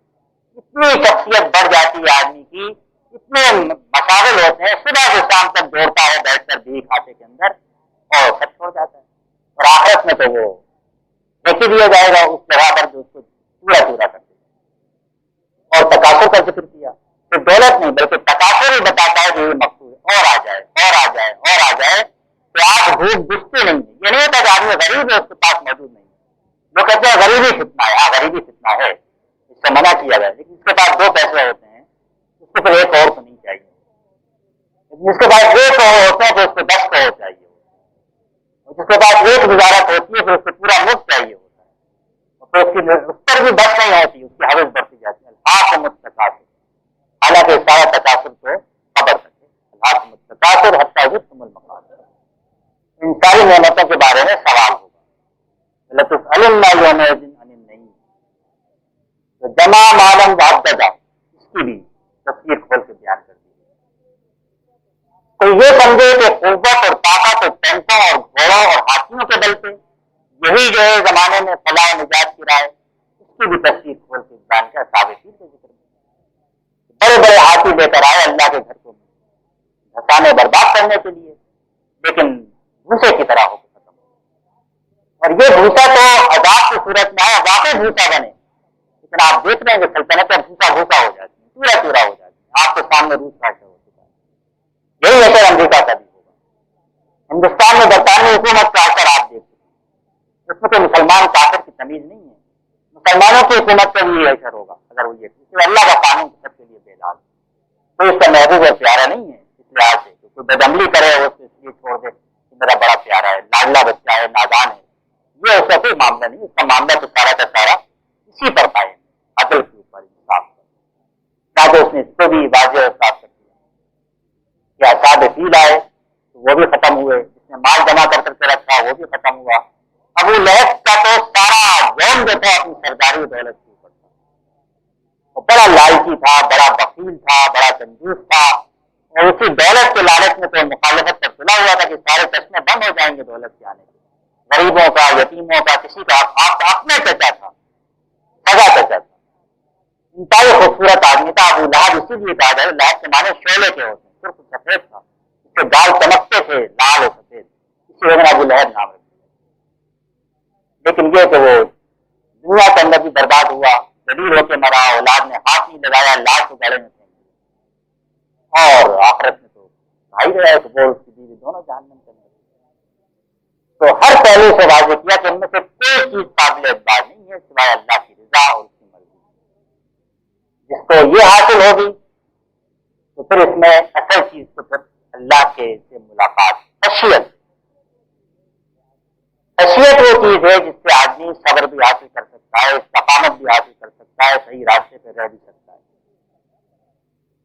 اتنی شخصیت بڑھ جاتی ہے آدمی کی، اتنے مشاغل ہوتے ہیں، صبح سے شام تک دوڑتا ہے بیٹھ کر بھی کھاتے کے اندر اور سب چھوڑ جاتا ہے، اور آخرت میں تو وہ دیکھ دیا جائے گا اس جگہ پر جو اس کو چورا چورا کر دے گا۔ اور تکاثر کا ذکر کیا، صرف دولت نہیں بلکہ تکاثر ہی بتاتا ہے کہ یہ مقصود ہے، اور آ جائے اور آ جائے اور آ جائے، کہ آج بھوک بجتی نہیں ہے۔ یہ نہیں ہوتا کہ آدمی غریب ہے اس کے پاس موجود نہیں ہے، لوگ کہتے ہیں غریبی فتنہ ہے، ہاں غریبی فتنہ ہے، اس سے منع کیا گیا، لیکن اس کے پاس 2 پیسے ہوتے ہیں اس کو پھر ایک اور تو نہیں چاہیے، لیکن اس کے پاس 1 کروڑ ہوتے ہیں تو اس کو 10 کروڑ چاہیے، اور جس کے پاس 1 وزارت ہوتی ہے پھر اس کو پورا ملک چاہیے ہوتا ہے، اور پھر اس کی اس پر بھی بس نہیں ہوتی، اس کی حوث بڑھتی جاتی ہے۔ الحاق متکاثر، حالانکہ سارا تکاثر کو خبر رکھے، الحاق متکاثر حتی زرتم المقابر، ان ساری نعمتوں کے بارے میں سوال ہوگا، لَتُسْأَلُنَّ يَوْمَئِذٍ عَنِ النَّعِيمِ، تو جمع معلوم وعددہ، اس کی بھی تفسیر کھول کے بیان کر دی۔ تو یہ سمجھے کہ قوت اور طاقت اور ٹینکوں اور گھوڑوں اور ہاتھیوں کے بل پہ یہی جو ہے زمانے میں فلاح و نجات کی رائے، اس کی بھی تفسیر کھول کے بیان کیا، ثابتین کے ذکر میں بڑے بڑے ہاتھی لے کر آئے اللہ کے گھر کو دھسانے برباد کرنے کے لیے، لیکن بھوسے کی طرح ہو کے ختم ہو، اور یہ بھوسا تو عذاب کی صورت میں ہے، واقعی بھوسا بنے، لیکن آپ دیکھ رہے ہیں کہ سلطنتیں بھوسا بھوسا ہو جاتی ہیں، چورا چورا ہو جاتی ہیں، آپ کے سامنے روس کا ہو چکا ہے۔ یہی اثر امریکہ کا بھی ہوگا۔ ہندوستان میں برطانوی حکومت کا اثر آپ دیکھ سکتے ہیں، اس میں کوئی مسلمان کافر کی تمیز نہیں ہے، مسلمانوں کی حکومت پر بھی یہ اثر ہوگا اگر وہ یہ اللہ کا قانون سب کے لیے بے لال، کوئی اس کا محبوب اور پیارا نہیں ہے اس لحاظ سے کہ کوئی بدعملی کرے وہ اس لیے چھوڑ دے کہ میرا بڑا پیارا ہے، لاڈلا بچہ ہے، نادان ہے، یہ اس کا کوئی معاملہ نہیں، اس کا معاملہ تو سارا کا سارا اسی پر قائم ہے، عدل کے اوپر، انصاف پر۔ تاکہ اس نے اس کو بھی واضح اور صاف کر دیا کہ اصحاب فیل آئے تو وہ بھی ختم ہوئے، جس نے مال جمع کر کے رکھا وہ بھی ختم ہوا۔ ابو لہب کا تو سارا جون جو تھا اپنی سرداری دولت کے اوپر تھا، وہ بڑا لالچی تھا، بڑا بخیل تھا، بڑا کنجوس تھا، اور اسی دولت کے لالچ میں تو مخالفت پر تلا ہوا تھا کہ سارے چشمے بند ہو جائیں گے دولت کے آنے کے، غریبوں کا، یتیموں کا، کسی کا اپنے چچا تھا، سگا چچا تھا، انتہائی خوبصورت آدمی تھا۔ ابو لہب اسی لیے کہا جائے، لہب کے معنی شعلے کے ہوتے ہیں، صرف سفید تھا، اس کے بال چمکتے تھے لال اور سفید، اسی وجہ ابو لہب نام رکھا۔ لیکن یہ کہ وہ دنیا کے اندر بھی برباد ہوا، ذلیل ہو کے مرا، اولاد نے ہاتھ نہیں لگایا، لاش کو گلے میں پھینک دیا، اور آخرت میں تو بھائی رہا کہ وہ اس کی بیوی دونوں جہنم کے اندر۔ تو ہر پہلو سے واضح کیا کہ ان میں سے کوئی چیز قابل اعتبار نہیں ہے سوائے اللہ کی رضا اور اس کی مرضی۔ جس کو یہ حاصل ہوگی تو پھر اس میں اصل چیز تو پھر اللہ کے سے ملاقات، خشیت وہ چیز ہے جس سے آدمی صبر بھی حاصل کر سکتا ہے، استقامت بھی حاصل کر سکتا ہے، صحیح راستے پہ رہ بھی سکتا ہے،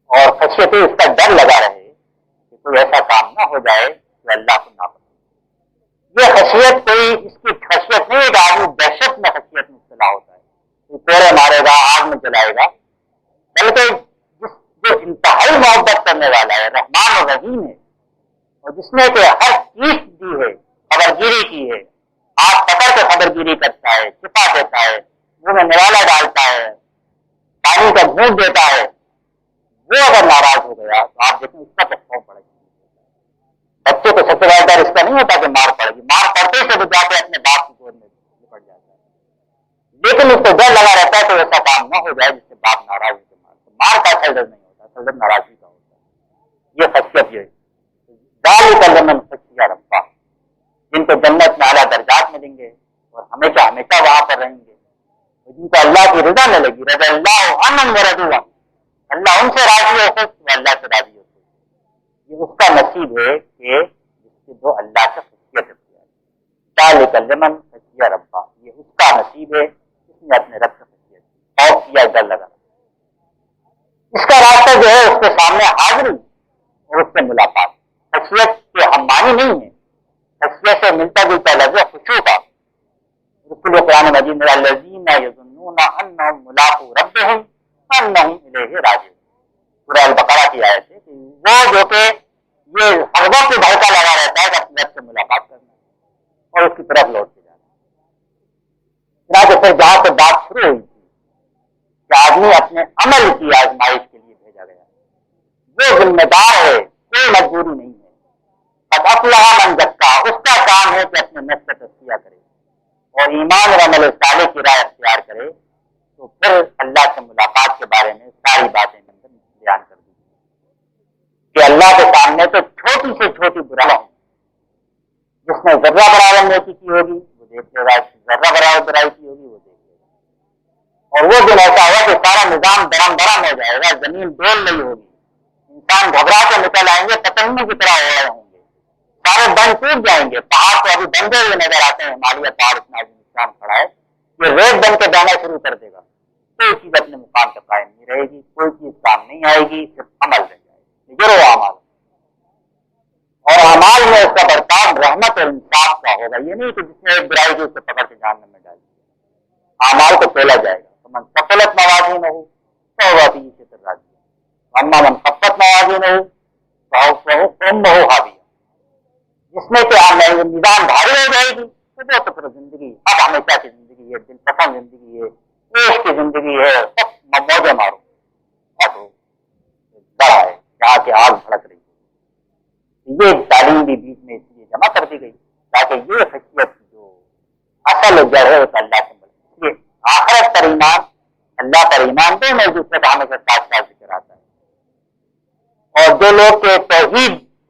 اور خشیت اس کا ڈر لگا رہے کہ کوئی ایسا کام نہ ہو جائے جو اللہ کو ناپسند۔ یہ خشیت کوئی اس کی خشیت نہیں ہے کہ آدمی دہشت میں خشیت میں مبتلا ہوتا ہے، کوئی کوڑے مارے گا، آگ میں جلائے گا، بلکہ جو انتہائی محبت کرنے والا ہے، رحمان اور رحیم ہے، اور جس نے کہ ہر چیز دی ہے، خبرگیری کی ہے، آپ پکڑ کے خبرگیری کرتا ہے، چھپا دیتا ہے، منہ میں نوالا ڈالتا ہے، پانی کا گھونٹ دیتا ہے، وہ اگر ناراض ہو گیا تو آپ دیکھیں اس کا تو خوف پڑے گا۔ بچے کو سب سے زیادہ ڈر اس کا نہیں ہوتا کہ مار پڑے گی، مار پڑتے سے بچا کے اپنے باپ کی گود میں لپٹ جاتا ہے، لیکن اس کو ڈر لگا رہتا ہے کہ ایسا کام نہ ہو جائے جس سے باپ ناراض ہو کے مار کا اصل ڈر نہیں ہوتا، اصل ڈر ناراضگی کا ہوتا ہے۔ یہ خصیت یہ ذالک لمن خشی ربہ، جن کو جنت میں اعلیٰ درجات ملیں گے اور ہمیشہ ہمیشہ وہاں پر رہیں گے، جن کو اللہ کی رضا ملے گی، رضی اللہ عنہم ورضوا، اللہ ان سے راضی ہو خوش، وہ اللہ سے راضی ہو خوش۔ یہ اس کا نصیب ہے کہ جس کے جو اللہ سے خشیت اختیار ہے، ذالک لمن خشی ربہ، یہ اس کا نصیب ہے جس نے اپنے رب سے خشیت اور کیا، ڈر لگا۔ اس کا راستہ جو ہے اس کے سامنے حاضری اور اس سے ملاقات، خشیت کے ہم معنی نہیں ہے، خشیت سے ملتا جلتا لفظ ہے خشوع کا۔ رسول قرآن مجید میں الذین یظنون انہم ملاقو ربہم انہم الیہ راجعون، سورہ البقرہ کی آیت ہے کہ وہ جو کہ یہ ہر وقت بھڑکا لگا رہتا ہے کہ اپنے رب سے ملاقات کرنا اور اس کی طرف لوٹ کے جانا۔ چنانچہ پھر جہاں سے بات شروع ہوئی تھی کہ آدمی اپنے عمل کی آزمائش کے لیے بھیجا گیا، وہ ذمہ دار ہے، کوئی مجبوری نہیں ہے۔ قد افلح من زکا، اس کا کام ہے کہ اپنے نفس کا تزکیہ کرے اور ایمان اور عمل صالح کی راہ اختیار کرے، تو پھر اللہ سے ملاقات کے بارے میں ساری باتیں بیان کر دی کہ اللہ کے سامنے تو چھوٹی سے چھوٹی برائی، جس نے ذرہ برابر نیکی کی ہوگی وہ دیکھ لے گا، ذرہ برابر برائی کی ہوگی وہ دیکھ لے گا، اور وہ دن ایسا ہوا کہ سارا نظام درم برم ہو جائے گا، زمین ڈول نہیں ہوگی، انسان گھبرا کے نکل آئیں گے، پتنگوں کی طرح ہو رہے ہوں گے، سارے بند ٹوٹ جائیں گے، پہاڑ تو ابھی بندے ہوئے نظر آتے ہیں، ہمالیہ پہاڑ اتنا نقصان کھڑا ہے، یہ ریت بن کے جانا شروع کر دے گا، کوئی چیز اپنے مقام پہ قائم نہیں رہے گی، کوئی چیز کام نہیں آئے گی، صرف عمل رہ جائے گی، گرو اعمال، اور اعمال میں اس کا برتاؤ رحمت اور انصاف کا ہوگا، یہ نہیں کہ جس نے ایک برائی کی اس کو پکڑ کے جہنم میں ڈال دیا، اعمال کو تولا جائے گا، تو من ثقلت موازینہ فہو فی عیشۃ راضیہ، اما من خفت موازینہ فأمہ ہاویہ، جس میں کہ میزان بھاری ہو جائے گی تو پھر زندگی اب ہمیشہ کی زندگی ہے، دل پسند زندگی ہے، عیش کی زندگی ہے، سب موجے مارو، اب بڑا ہے جہاں کی آگ بھڑک رہی ہے۔ یہ تعلیم بھی بیچ میں اس لیے جمع کر دی گئی تاکہ یہ خشیت جو اصل جڑ ہے اس اللہ سے ملے، یہ آخرت پر ایمان، اللہ پر ایمان دو میں دوسرے کا ہمیشہ ساتھ ساتھ ذکر آتا ہے، اور جو لوگ کے توحید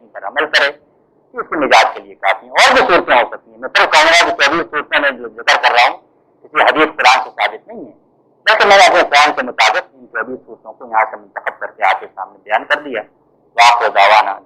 ان پر عمل کرے، اس کی نجات کے لیے کافی ہیں۔ اور بھی صورتیں ہو سکتی ہیں، میں پھر کہوں گا کہ 24 صورتیں میں جو ذکر کر رہا ہوں کسی حدیث قرآن سے ثابت نہیں ہے، لیکن میں نے اپنے قرآن کے مطابق ان 24 صورتوں کو یہاں سے منتخب کر کے آپ کے سامنے بیان کر دیا۔ واقع دعوانا